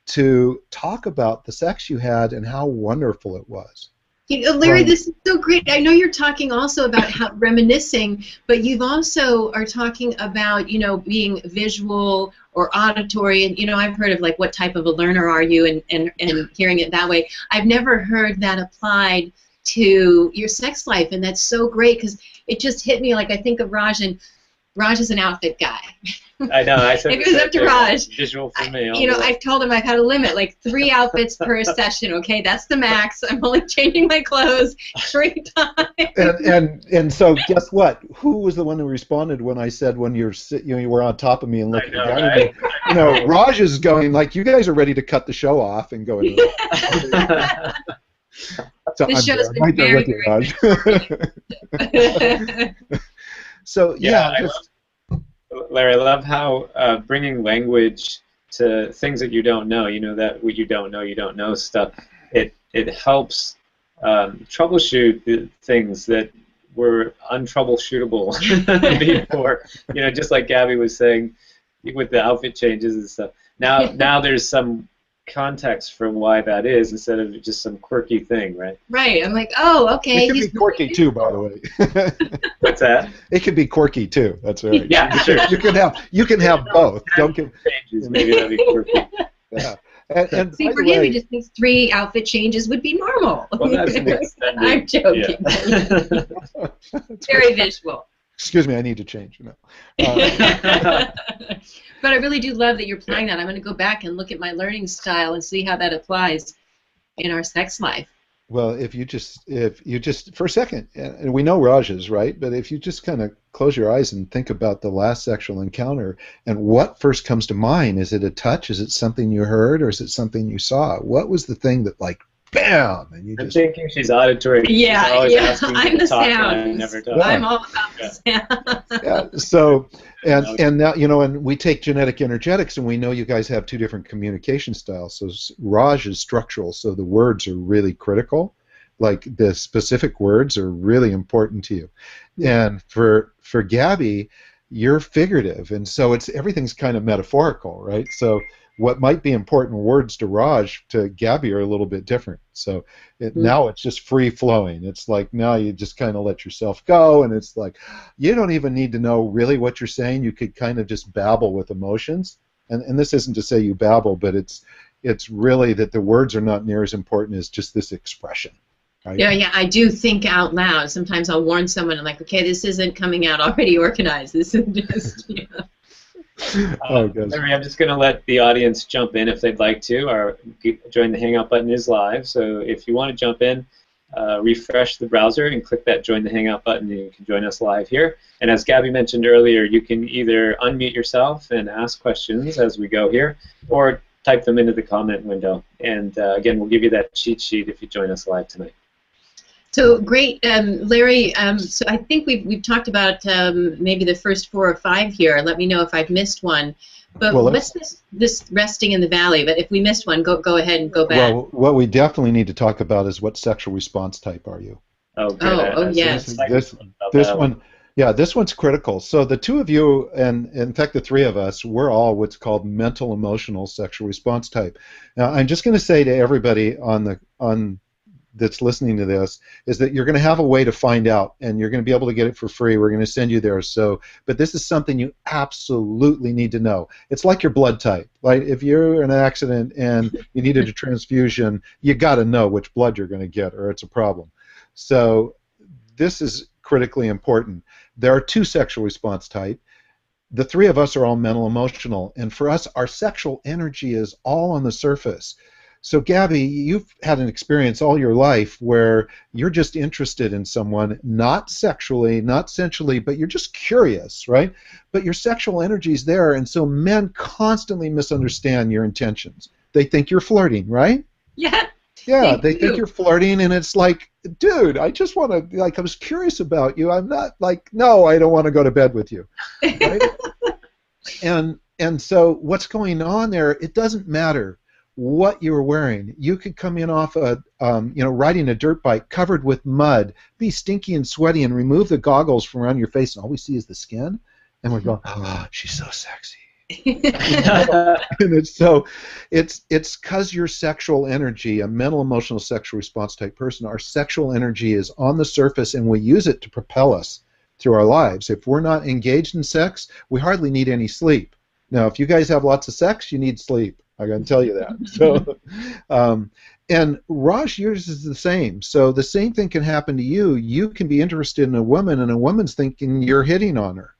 [SPEAKER 3] to talk about the sex you had and how wonderful it was.
[SPEAKER 2] Larry, this is so great. I know you're talking also about how reminiscing, but you've also are talking about, being visual or auditory, and I've heard of like what type of a learner are you, and hearing it that way. I've never heard that applied to your sex life, and that's so great, because it just hit me. Like, I think of Raj, and Raj is an outfit guy.
[SPEAKER 1] I know. I said
[SPEAKER 2] if it was up to Raj,
[SPEAKER 1] visual for me.
[SPEAKER 2] I've told him I've had a limit, like 3 outfits per session. Okay, that's the max. I'm only changing my clothes 3 times.
[SPEAKER 3] And so guess what? Who was the one who responded when I said when you were on top of me and looking down at me? Raj is going like, you guys are ready to cut the show off and go. So
[SPEAKER 2] this show's been
[SPEAKER 3] right
[SPEAKER 2] very,
[SPEAKER 3] very So
[SPEAKER 1] Larry, I love how bringing language to things that you don't know, that what you don't know stuff, it helps troubleshoot the things that were untroubleshootable before. Just like Gabby was saying with the outfit changes and stuff. Now there's some context for why that is, instead of just some quirky thing, right?
[SPEAKER 2] Right. I'm like, oh, okay.
[SPEAKER 3] It could be quirky too, by the way.
[SPEAKER 1] What's that?
[SPEAKER 3] It could be quirky too. That's right.
[SPEAKER 1] Yeah, sure.
[SPEAKER 3] You can have both. Don't get
[SPEAKER 1] changes. Maybe that'd be quirky.
[SPEAKER 3] Yeah.
[SPEAKER 2] And see, for him, he just thinks 3 outfit changes would be normal.
[SPEAKER 1] Well, that's an extended,
[SPEAKER 2] I'm joking.
[SPEAKER 1] Yeah.
[SPEAKER 2] Very visual.
[SPEAKER 3] Excuse me, I need to change.
[SPEAKER 2] But I really do love that you're applying that. I'm going to go back and look at my learning style and see how that applies in our sex life.
[SPEAKER 3] Well, if you just for a second, and we know Raj is right, but if you just kind of close your eyes and think about the last sexual encounter, and what first comes to mind? Is it a touch? Is it something you heard, or is it something you saw? What was the thing that, like, bam, and
[SPEAKER 1] I'm thinking she's auditory.
[SPEAKER 2] Yeah,
[SPEAKER 1] she's always asking
[SPEAKER 2] I'm
[SPEAKER 1] to
[SPEAKER 2] the
[SPEAKER 1] talk,
[SPEAKER 2] sound.
[SPEAKER 1] and I never talk.
[SPEAKER 2] I'm all about the sound.
[SPEAKER 3] Yeah. So, and now, and we take genetic energetics, and we know you guys have 2 different communication styles. So Raj is structural, so the words are really critical. Like, the specific words are really important to you. And for Gabby, you're figurative, and so everything's kind of metaphorical, right? So what might be important words to Raj, to Gabby, are a little bit different. So now it's just free flowing. It's like now you just kind of let yourself go, and it's like you don't even need to know really what you're saying. You could kind of just babble with emotions. And this isn't to say you babble, but it's really that the words are not near as important as just this expression. Right?
[SPEAKER 2] Yeah, I do think out loud. Sometimes I'll warn someone, I'm like, okay, this isn't coming out already organized. This is just,
[SPEAKER 1] Larry, I'm just going to let the audience jump in if they'd like to. Our Join the Hangout button is live, so if you want to jump in, refresh the browser and click that Join the Hangout button, and you can join us live here. And as Gabby mentioned earlier, you can either unmute yourself and ask questions as we go here, or type them into the comment window. And again, we'll give you that cheat sheet if you join us live tonight.
[SPEAKER 2] So great, Larry. So I think we've talked about maybe the first 4 or 5 here. Let me know if I've missed one. But what's this resting in the valley? But if we missed one, go ahead and go back.
[SPEAKER 3] Well, what we definitely need to talk about is what sexual response type are you?
[SPEAKER 2] Oh yes.
[SPEAKER 3] This one, Yeah, this one's critical. So the two of you, and in fact the three of us, we're all what's called mental emotional sexual response type. Now, I'm just going to say to everybody on that's listening to this is that you're going to have a way to find out, and you're going to be able to get it for free. We're going to send you there. So, but this is something you absolutely need to know. It's like your blood type. Like if you're in an accident and you needed a transfusion, you got to know which blood you're going to get, or it's a problem. So this is critically important. There are two sexual response types. The three of us are all mental emotional, and for us, our sexual energy is all on the surface. So Gabby, you've had an experience all your life where you're just interested in someone, not sexually, not sensually, but you're just curious, right? But your sexual energy is there, and so men constantly misunderstand your intentions. They think you're flirting, right?
[SPEAKER 2] Yeah.
[SPEAKER 3] Yeah, they think you're flirting, and it's like, dude, I just want to, like, I was curious about you. I'm not like, no, I don't want to go to bed with you, right? and so what's going on there? It doesn't matter what you were wearing. You could come in off a, riding a dirt bike covered with mud, be stinky and sweaty, and remove the goggles from around your face, and all we see is the skin, and we're going, oh, she's so sexy. And it's because your sexual energy, a mental emotional sexual response type person, our sexual energy is on the surface, and we use it to propel us through our lives. If we're not engaged in sex, we hardly need any sleep. Now, if you guys have lots of sex, you need sleep. I can tell you that. So, and Raj, yours is the same. So the same thing can happen to you. You can be interested in a woman, and a woman's thinking you're hitting on her,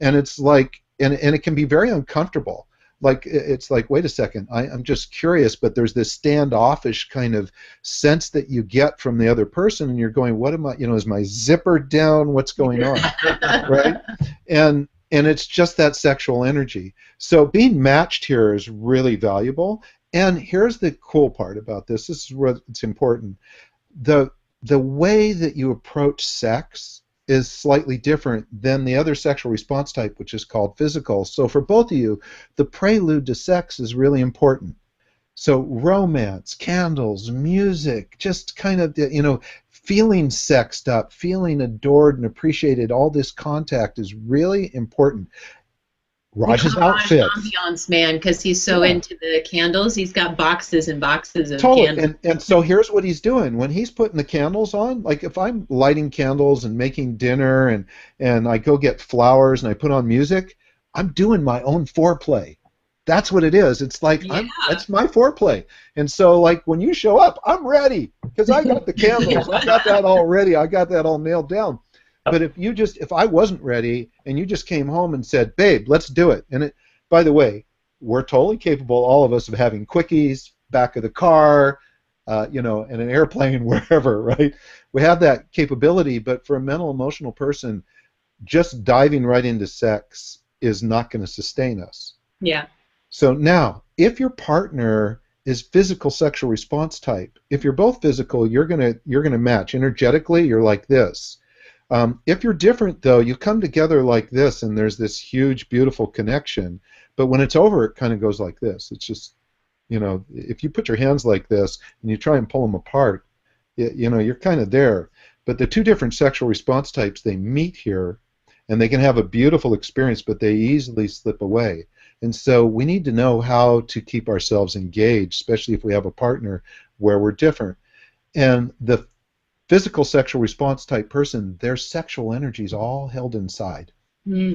[SPEAKER 3] and it's like, and it can be very uncomfortable. Like, it's like, wait a second, I'm just curious, but there's this standoffish kind of sense that you get from the other person, and you're going, what am I, is my zipper down? What's going on, right? And it's just that sexual energy. So being matched here is really valuable. And here's the cool part about this. This is where it's important. The way that you approach sex is slightly different than the other sexual response type, which is called physical. So for both of you, the prelude to sex is really important. So romance, candles, music, just kind of, feeling sexed up, feeling adored and appreciated, all this contact is really important. Raj's outfit.
[SPEAKER 2] Ambiance man, because he's so into the candles. He's got boxes and boxes of
[SPEAKER 3] totally.
[SPEAKER 2] candles.
[SPEAKER 3] And so here's what he's doing. When he's putting the candles on, like if I'm lighting candles and making dinner and I go get flowers and I put on music, I'm doing my own foreplay. That's what it is. It's like, that's my foreplay. And so, like, when you show up, I'm ready because I got the candles. I got that all ready. I got that all nailed down. But if I wasn't ready and you just came home and said, babe, let's do it. And by the way, we're totally capable, all of us, of having quickies, back of the car, in an airplane, wherever, right? We have that capability, but for a mental, emotional person, just diving right into sex is not going to sustain us.
[SPEAKER 2] Yeah. So
[SPEAKER 3] now, if your partner is physical sexual response type, if you're both physical, you're gonna match energetically. You're like this. If you're different, though, you come together like this, and there's this huge, beautiful connection. But when it's over, it kind of goes like this. It's just, if you put your hands like this and you try and pull them apart, you're kind of there. But the two different sexual response types, they meet here, and they can have a beautiful experience, but they easily slip away. And so we need to know how to keep ourselves engaged, especially if we have a partner where we're different. And the physical sexual response type person, their sexual energy is all held inside.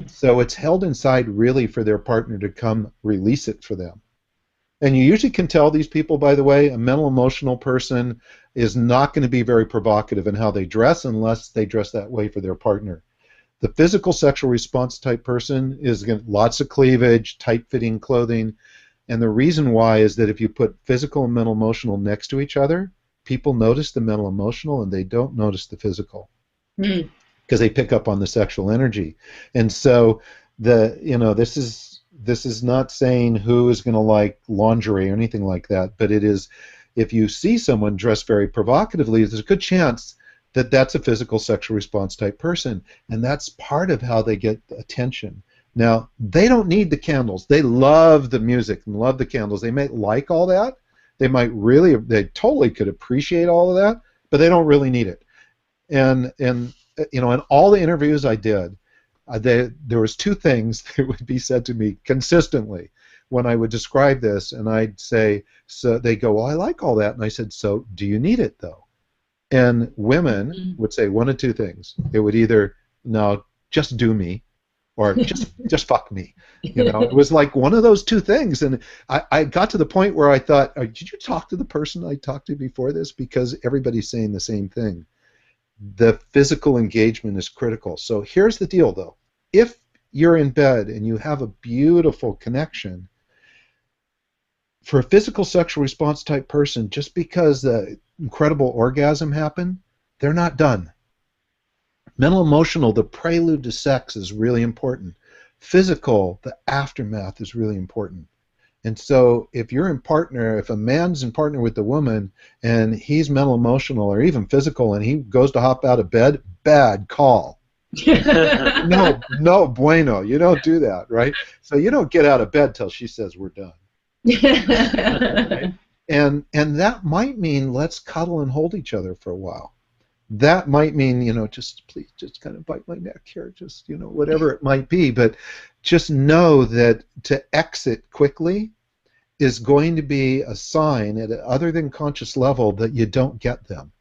[SPEAKER 3] So it's held inside really for their partner to come release it for them. And you usually can tell these people, by the way, a mental emotional person is not going to be very provocative in how they dress unless they dress that way for their partner. The physical sexual response type person is lots of cleavage, tight-fitting clothing, and the reason why is that if you put physical and mental emotional next to each other, people notice the mental emotional and they don't notice the physical because they pick up on the sexual energy. And so this is not saying who is going to like lingerie or anything like that, but it is, if you see someone dressed very provocatively, there's a good chance that that's a physical sexual response type person, and that's part of how they get attention. Now, they don't need the candles. They love the music and love the candles. They might like all that. They totally could appreciate all of that, but they don't really need it. And in all the interviews I did, there was two things that would be said to me consistently when I would describe this, and I'd say, so they go, well, I like all that, and I said, so do you need it though? And women would say one of two things. It would either, no, just do me, or just fuck me. It was like one of those two things, and I got to the point where I thought, did you talk to the person I talked to before this? Because everybody's saying the same thing. The physical engagement is critical. So here's the deal, though. If you're in bed and you have a beautiful connection, for a physical sexual response type person, just because the incredible orgasm happened, they're not done. Mental emotional, the prelude to sex is really important. Physical, the aftermath is really important. And so if you're in partner, if a man's in partner with the woman and he's mental emotional or even physical and he goes to hop out of bed, bad call. No bueno. You don't do that, right? So you don't get out of bed till she says we're done. Right? And that might mean let's cuddle and hold each other for a while. That might mean, just please just kind of bite my neck here, just, whatever it might be. But just know that to exit quickly is going to be a sign at an other than conscious level that you don't get them.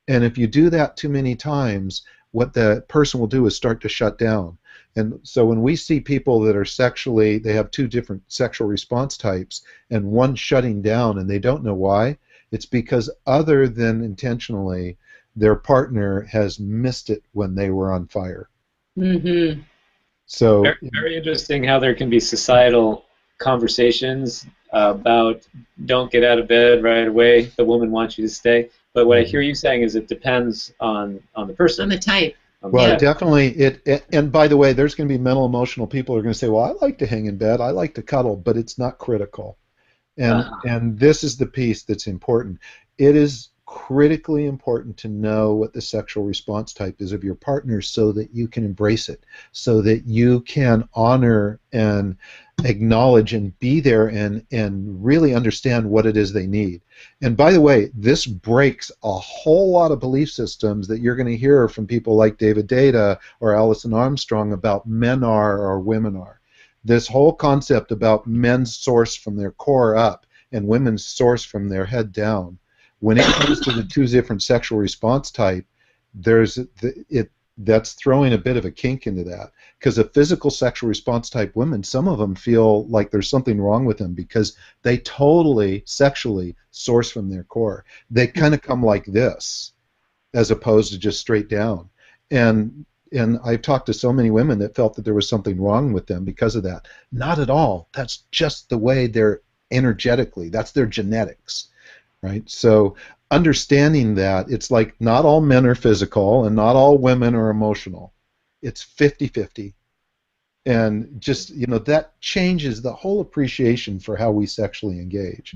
[SPEAKER 3] And if you do that too many times, what the person will do is start to shut down. And so when we see people that are they have two different sexual response types, and one shutting down and they don't know why, it's because other than intentionally, their partner has missed it when they were on fire.
[SPEAKER 2] Mm-hmm.
[SPEAKER 3] So
[SPEAKER 1] very, very interesting how there can be societal conversations about don't get out of bed right away, the woman wants you to stay. But what I hear you saying is it depends on the person.
[SPEAKER 2] On the type.
[SPEAKER 3] Well, yeah. Definitely. And by the way, there's going to be mental emotional people who are going to say, well, I like to hang in bed, I like to cuddle, but it's not critical. And this is the piece that's important. It is critically important to know what the sexual response type is of your partner so that you can embrace it, so that you can honor and acknowledge and be there and really understand what it is they need. And by the way, this breaks a whole lot of belief systems that you're going to hear from people like David Data or Alison Armstrong about men are or women are. This whole concept about men's source from their core up and women's source from their head down, when it comes to the two different sexual response type, that's throwing a bit of a kink into that. Because a physical sexual response type women, some of them feel like there's something wrong with them because they totally sexually source from their core. They kind of come like this as opposed to just straight down. And I've talked to so many women that felt that there was something wrong with them because of that. Not at all. That's just the way they're energetically. That's their genetics. Right? So understanding that, it's like not all men are physical and not all women are emotional. It's 50-50. And just, that changes the whole appreciation for how we sexually engage.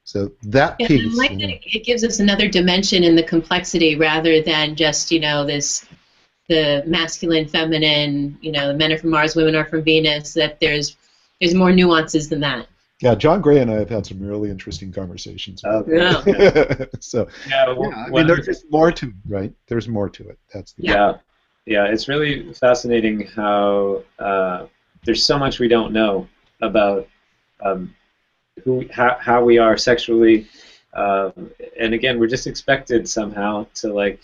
[SPEAKER 3] So that piece.
[SPEAKER 2] I like that it gives us another dimension in the complexity rather than just, the masculine, feminine, the men are from Mars, women are from Venus, that there's more nuances than that.
[SPEAKER 3] Yeah, John Gray and I have had some really interesting conversations. So, there's just more to it, right? There's more to it. That's the
[SPEAKER 1] it's really fascinating how there's so much we don't know about how we are sexually, and again, we're just expected somehow to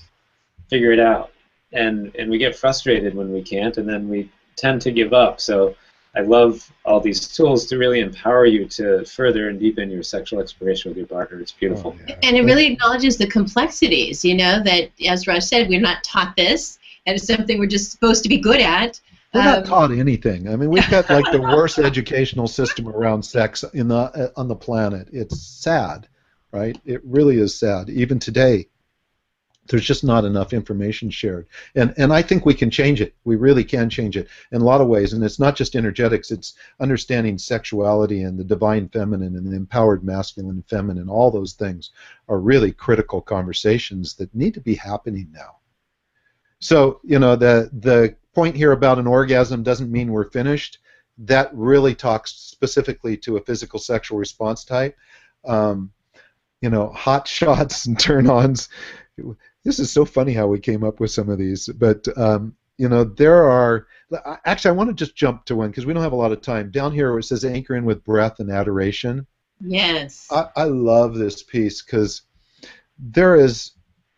[SPEAKER 1] figure it out, and we get frustrated when we can't, and then we tend to give up. So I love all these tools to really empower you to further and deepen your sexual exploration with your partner. It's beautiful.
[SPEAKER 2] Oh, yeah. And it really acknowledges the complexities, that, as Raj said, we're not taught this, and it's something we're just supposed to be good at.
[SPEAKER 3] We're not taught anything. I mean, we've got the worst educational system around sex on the planet. It's sad, right? It really is sad. Even today, there's just not enough information shared. And I think we can change it. We really can change it in a lot of ways. And it's not just energetics. It's understanding sexuality and the divine feminine and the empowered masculine and feminine. All those things are really critical conversations that need to be happening now. So, the point here about an orgasm doesn't mean we're finished. That really talks specifically to a physical sexual response type. Hot shots and turn-ons. This is so funny how we came up with some of these, but there are. Actually, I want to just jump to one because we don't have a lot of time. Down here where it says anchor in with breath and adoration.
[SPEAKER 2] Yes.
[SPEAKER 3] I love this piece because there is,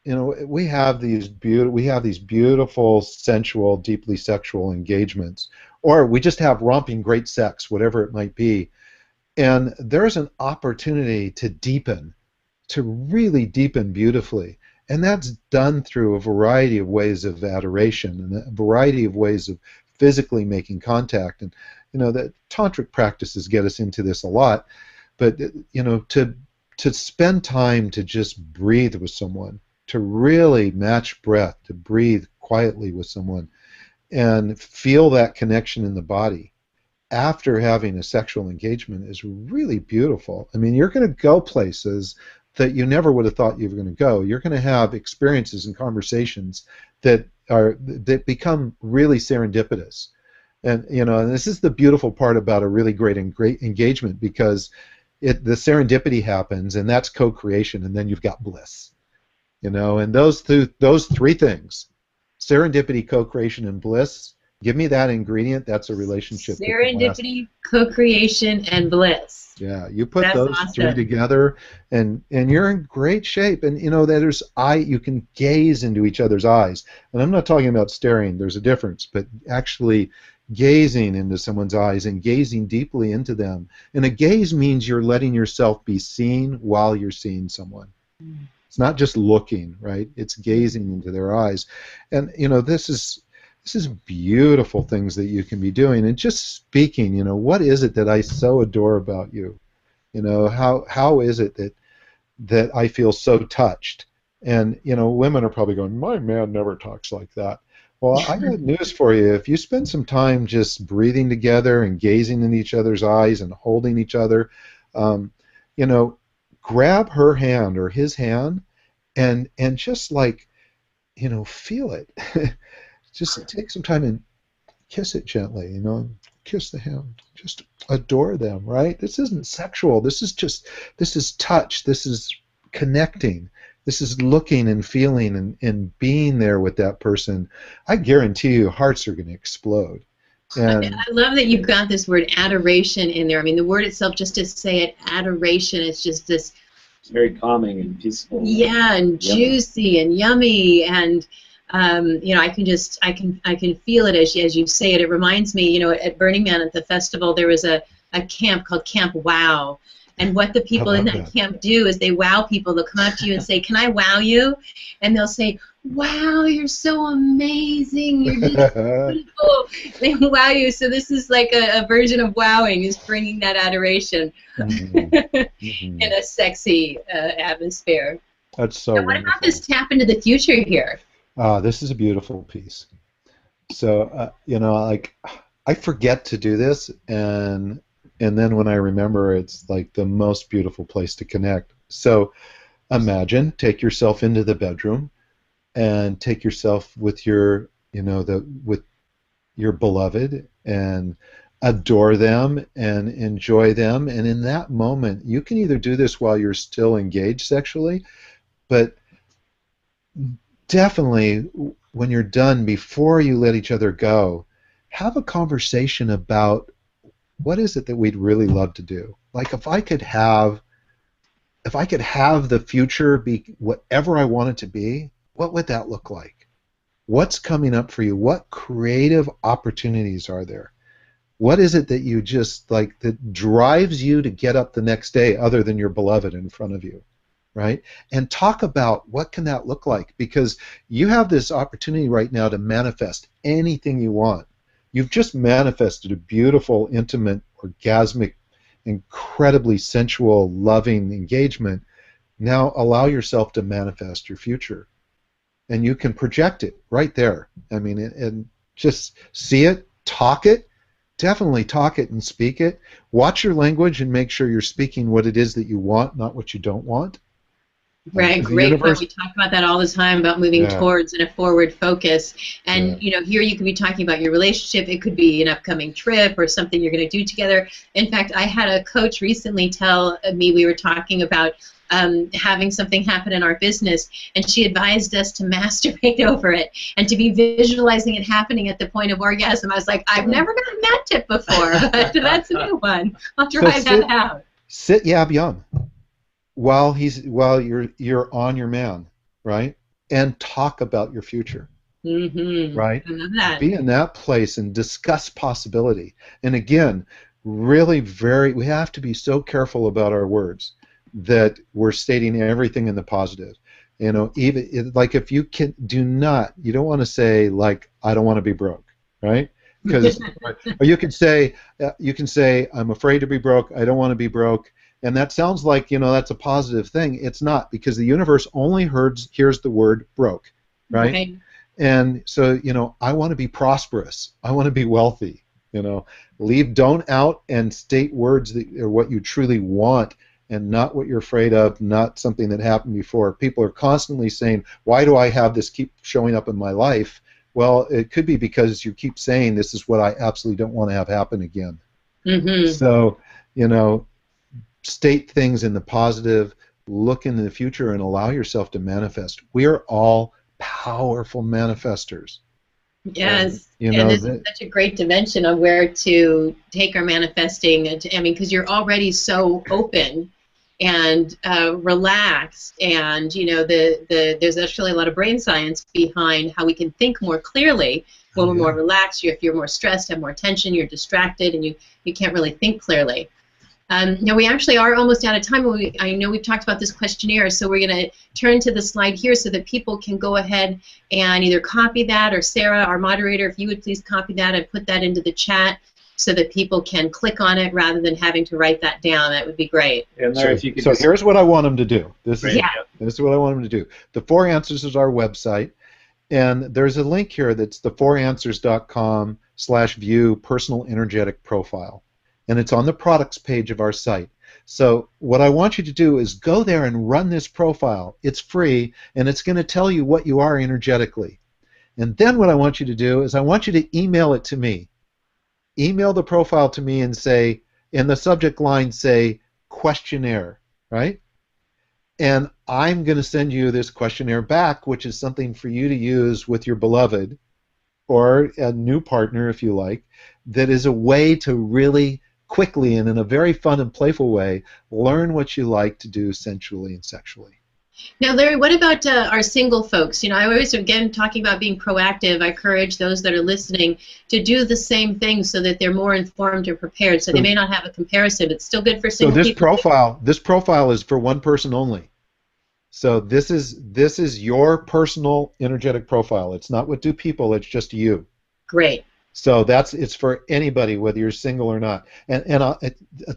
[SPEAKER 3] we have these beautiful, sensual, deeply sexual engagements, or we just have romping great sex, whatever it might be, and there's an opportunity to deepen, to really deepen beautifully, and that's done through a variety of ways of adoration and a variety of ways of physically making contact, and that tantric practices get us into this a lot, but to spend time to just breathe with someone, to really match breath, to breathe quietly with someone, and feel that connection in the body after having a sexual engagement is really beautiful. I mean, you're going to go places that you never would have thought you were going to go. You're going to have experiences and conversations that become really serendipitous. And and this is the beautiful part about a really great engagement, because the serendipity happens, and that's co-creation, and then you've got bliss. And those three things, serendipity, co-creation, and bliss, give me that ingredient, that's a relationship.
[SPEAKER 2] Serendipity, co-creation, and bliss.
[SPEAKER 3] Yeah, you put those three together, and you're in great shape. And you can gaze into each other's eyes. And I'm not talking about staring, there's a difference, but actually gazing into someone's eyes and gazing deeply into them. And a gaze means you're letting yourself be seen while you're seeing someone. It's not just looking, right? It's gazing into their eyes. And this is beautiful things that you can be doing. And just speaking, what is it that I so adore about you? How is it that I feel so touched? And women are probably going, my man never talks like that. Well, I got news for you. If you spend some time just breathing together and gazing in each other's eyes and holding each other, grab her hand or his hand and just feel it. Just take some time and kiss it gently, kiss the hand. Just adore them, right? This isn't sexual. This is touch. This is connecting. This is looking and feeling and being there with that person. I guarantee you hearts are going to explode. And
[SPEAKER 2] I love that you've got this word adoration in there. I mean, the word itself, just to say it, adoration, it's just this.
[SPEAKER 1] It's very calming and peaceful.
[SPEAKER 2] Yeah, and juicy and yummy, and I can feel it as you say it. It reminds me, at Burning Man at the festival, there was a camp called Camp Wow. And what the people in that camp do is they wow people. They'll come up to you and say, "Can I wow you?" And they'll say, "Wow, you're so amazing. You're just beautiful." They wow you. So this is like a version of wowing, is bringing that adoration in a sexy atmosphere.
[SPEAKER 3] That's so
[SPEAKER 2] wonderful. What about this tap into the future here?
[SPEAKER 3] This is a beautiful piece. So, I forget to do this, and then when I remember, it's like the most beautiful place to connect. So imagine, take yourself into the bedroom and take yourself with your, with your beloved, and adore them and enjoy them. And in that moment, you can either do this while you're still engaged sexually, but definitely when you're done, before you let each other go, have a conversation about what is it that we'd really love to do. Like, if I could have the future be whatever I want it to be, what would that look like? What's coming up for you? What creative opportunities are there? What is it that you just like that drives you to get up the next day other than your beloved in front of you? Right? And talk about what can that look like, because you have this opportunity right now to manifest anything you want. You've just manifested a beautiful, intimate, orgasmic, incredibly sensual, loving engagement. Now allow yourself to manifest your future. And you can project it right there. I mean, and just see it, talk it, definitely talk it and speak it. Watch your language and make sure you're speaking what it is that you want, not what you don't want.
[SPEAKER 2] Right,
[SPEAKER 3] The
[SPEAKER 2] great point.
[SPEAKER 3] universe,
[SPEAKER 2] We talk about that all the time about moving
[SPEAKER 3] yeah,
[SPEAKER 2] towards and a forward focus. And
[SPEAKER 3] yeah.
[SPEAKER 2] you know, here you could be talking about your relationship. It could be an upcoming trip or something you're going to do together. In fact, I had a coach recently tell me we were talking about having something happen in our business, and she advised us to masturbate over it and to be visualizing it happening at the point of orgasm. I was like, I've never gotten that tip before, but that's a new one. I'll
[SPEAKER 3] So
[SPEAKER 2] try that out.
[SPEAKER 3] sit Yab Yum while you're on your man, right? And talk about your future, right?
[SPEAKER 2] I love that.
[SPEAKER 3] Be in that place and discuss possibility. And again, really we have to be so careful about our words that we're stating everything in the positive. You know, even like if you you don't want to say like, I don't want to be broke, right? Because or you can say I'm afraid to be broke. I don't want to be broke. And that sounds like, that's a positive thing. It's not, because the universe only hears the word broke, right? And so, I want to be prosperous. I want to be wealthy. Leave don't out and state words that are what you truly want and not what you're afraid of, not something that happened before. People are constantly saying, why do I have this keep showing up in my life? Well, it could be because you keep saying, this is what I absolutely don't want to have happen again. So, state things in the positive, look into the future, and allow yourself to manifest. We are all powerful manifestors.
[SPEAKER 2] Yes, and this is such a great dimension of where to take our manifesting. I mean, because you're already so open and relaxed, and there's actually a lot of brain science behind how we can think more clearly when we're more relaxed. If you're more stressed, have more tension, you're distracted, and you can't really think clearly. Now we actually are almost out of time. I know we've talked about this questionnaire, so we're going to turn to the slide here so that people can go ahead and either copy that, or Sarah, our moderator, if you would please copy that and put that into the chat so that people can click on it rather than having to write that down. That would be great.
[SPEAKER 1] And Larry, if you could
[SPEAKER 3] here's what I want them to do. This is what I want them to do. The 4 Answers is our website, and there's a link here that's the4answers.com/view personal energetic profile. And it's on the products page of our site. So what I want you to do is go there and run this profile. It's free, and it's going to tell you what you are energetically. And then what I want you to do is I want you to email it to me. Email the profile to me and say, in the subject line, say, questionnaire, right? And I'm going to send you this questionnaire back, which is something for you to use with your beloved or a new partner, if you like, that is a way to really quickly and in a very fun and playful way learn what you like to do sensually and sexually.
[SPEAKER 2] Now, Larry, what about our single folks? I always, again, talking about being proactive, I encourage those that are listening to do the same thing so that they're more informed and prepared. So they may not have a comparison. It's still good for single people.
[SPEAKER 3] So this profile is for one person only. So this is your personal energetic profile. It's not what do people, it's just you.
[SPEAKER 2] Great.
[SPEAKER 3] So it's for anybody, whether you're single or not. And I'll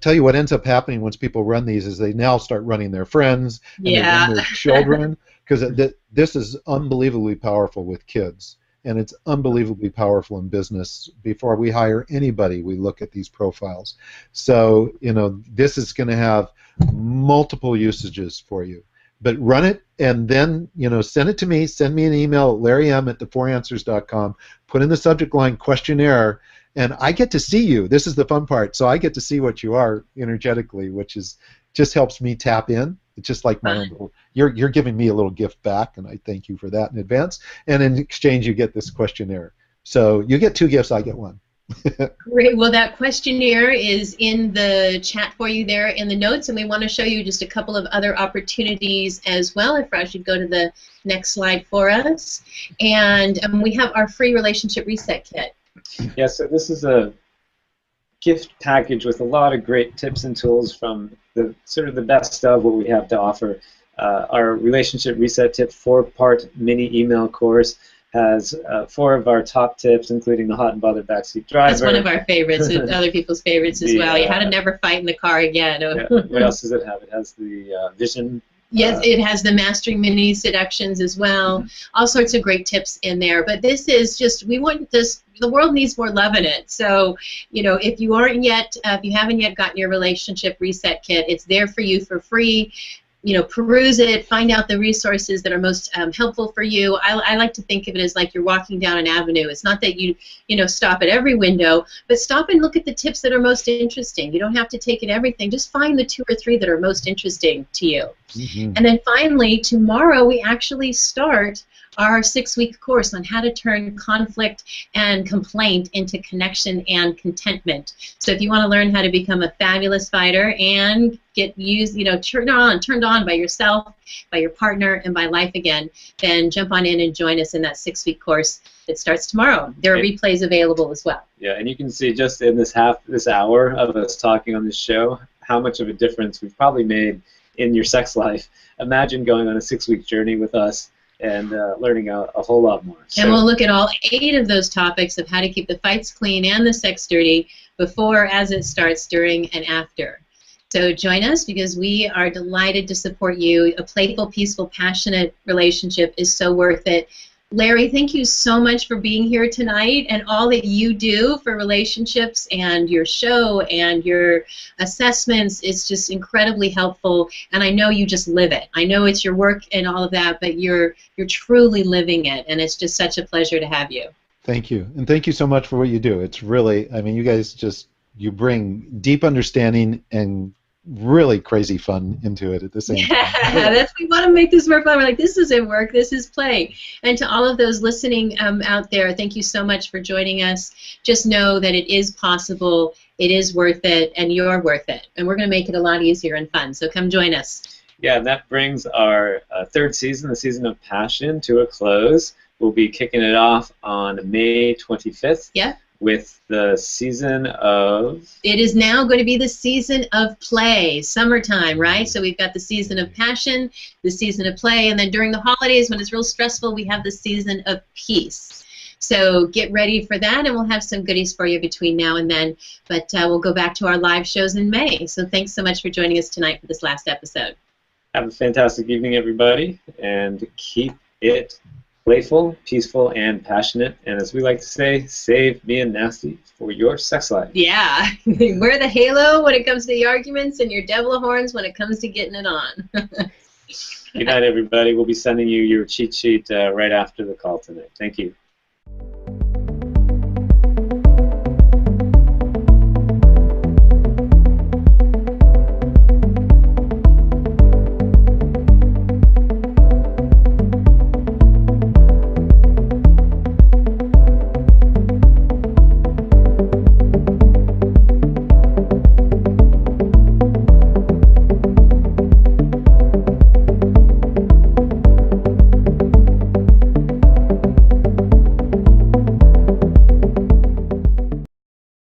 [SPEAKER 3] tell you what ends up happening once people run these is they now start running their friends and they run their children, because this is unbelievably powerful with kids, and it's unbelievably powerful in business. Before we hire anybody, we look at these profiles. So this is going to have multiple usages for you. But run it and then send it to me. Send me an email at larrym@the4answers.com. Put in the subject line questionnaire, and I get to see you. This is the fun part. So I get to see what you are energetically, which just helps me tap in. It's just like my own little. You're giving me a little gift back, and I thank you for that in advance. And in exchange, you get this questionnaire. So you get 2 gifts. I get 1.
[SPEAKER 2] Great. Well, that questionnaire is in the chat for you there in the notes, and we want to show you just a couple of other opportunities as well. If I should go to the next slide for us. And we have our free relationship reset kit.
[SPEAKER 1] Yeah, so this is a gift package with a lot of great tips and tools from the sort of the best of what we have to offer. Our relationship reset tip 4-part mini email course has 4 of our top tips, including the hot and bothered backseat driver.
[SPEAKER 2] That's one of our favorites, and other people's favorites as well. How to never fight in the car again.
[SPEAKER 1] What else does it have? It has the vision.
[SPEAKER 2] Yes, it has the mastering mini seductions as well. All sorts of great tips in there. But this is just, we want this, the world needs more love in it. So, if you haven't yet gotten your relationship reset kit, it's there for you for free. peruse it, find out the resources that are most helpful for you. I like to think of it as like you're walking down an avenue. It's not that you stop at every window, but stop and look at the tips that are most interesting. You don't have to take in everything. Just find the 2 or 3 that are most interesting to you. Mm-hmm. And then finally, tomorrow we actually start our 6-week course on how to turn conflict and complaint into connection and contentment. So if you want to learn how to become a fabulous fighter and get turned on by yourself, by your partner, and by life again, then jump on in and join us in that 6-week course that starts tomorrow. There are replays available as well.
[SPEAKER 1] Yeah, and you can see just in this hour of us talking on this show how much of a difference we've probably made in your sex life. Imagine going on a 6-week journey with us and learning a whole lot more.
[SPEAKER 2] And we'll look at all 8 of those topics of how to keep the fights clean and the sex dirty before, as it starts, during, and after. So join us because we are delighted to support you. A playful, peaceful, passionate relationship is so worth it. Larry, thank you so much for being here tonight and all that you do for relationships and your show and your assessments. It's just incredibly helpful, and I know you just live it. I know it's your work and all of that, but you're truly living it, and it's just such a pleasure to have you.
[SPEAKER 3] Thank you, and thank you so much for what you do. It's really, I mean, you guys you bring deep understanding and really crazy fun into it at the same time.
[SPEAKER 2] Yeah, we want to make this more fun. We're like, this isn't work, this is play. And to all of those listening out there, thank you so much for joining us. Just know that it is possible, it is worth it, and you're worth it. And we're going to make it a lot easier and fun. So come join us.
[SPEAKER 1] Yeah, and that brings our 3rd season, the season of Passion, to a close. We'll be kicking it off on May 25th.
[SPEAKER 2] Yeah.
[SPEAKER 1] With the season of...
[SPEAKER 2] It is now going to be the season of play, summertime, right? So we've got the season of passion, the season of play, and then during the holidays when it's real stressful, we have the season of peace. So get ready for that, and we'll have some goodies for you between now and then. But we'll go back to our live shows in May. So thanks so much for joining us tonight for this last episode.
[SPEAKER 1] Have a fantastic evening, everybody, and keep it playful, peaceful, and passionate. And as we like to say, save being nasty for your sex life.
[SPEAKER 2] Yeah. Wear the halo when it comes to the arguments and your devil horns when it comes to getting it on.
[SPEAKER 1] Good night, everybody. We'll be sending you your cheat sheet right after the call tonight. Thank you.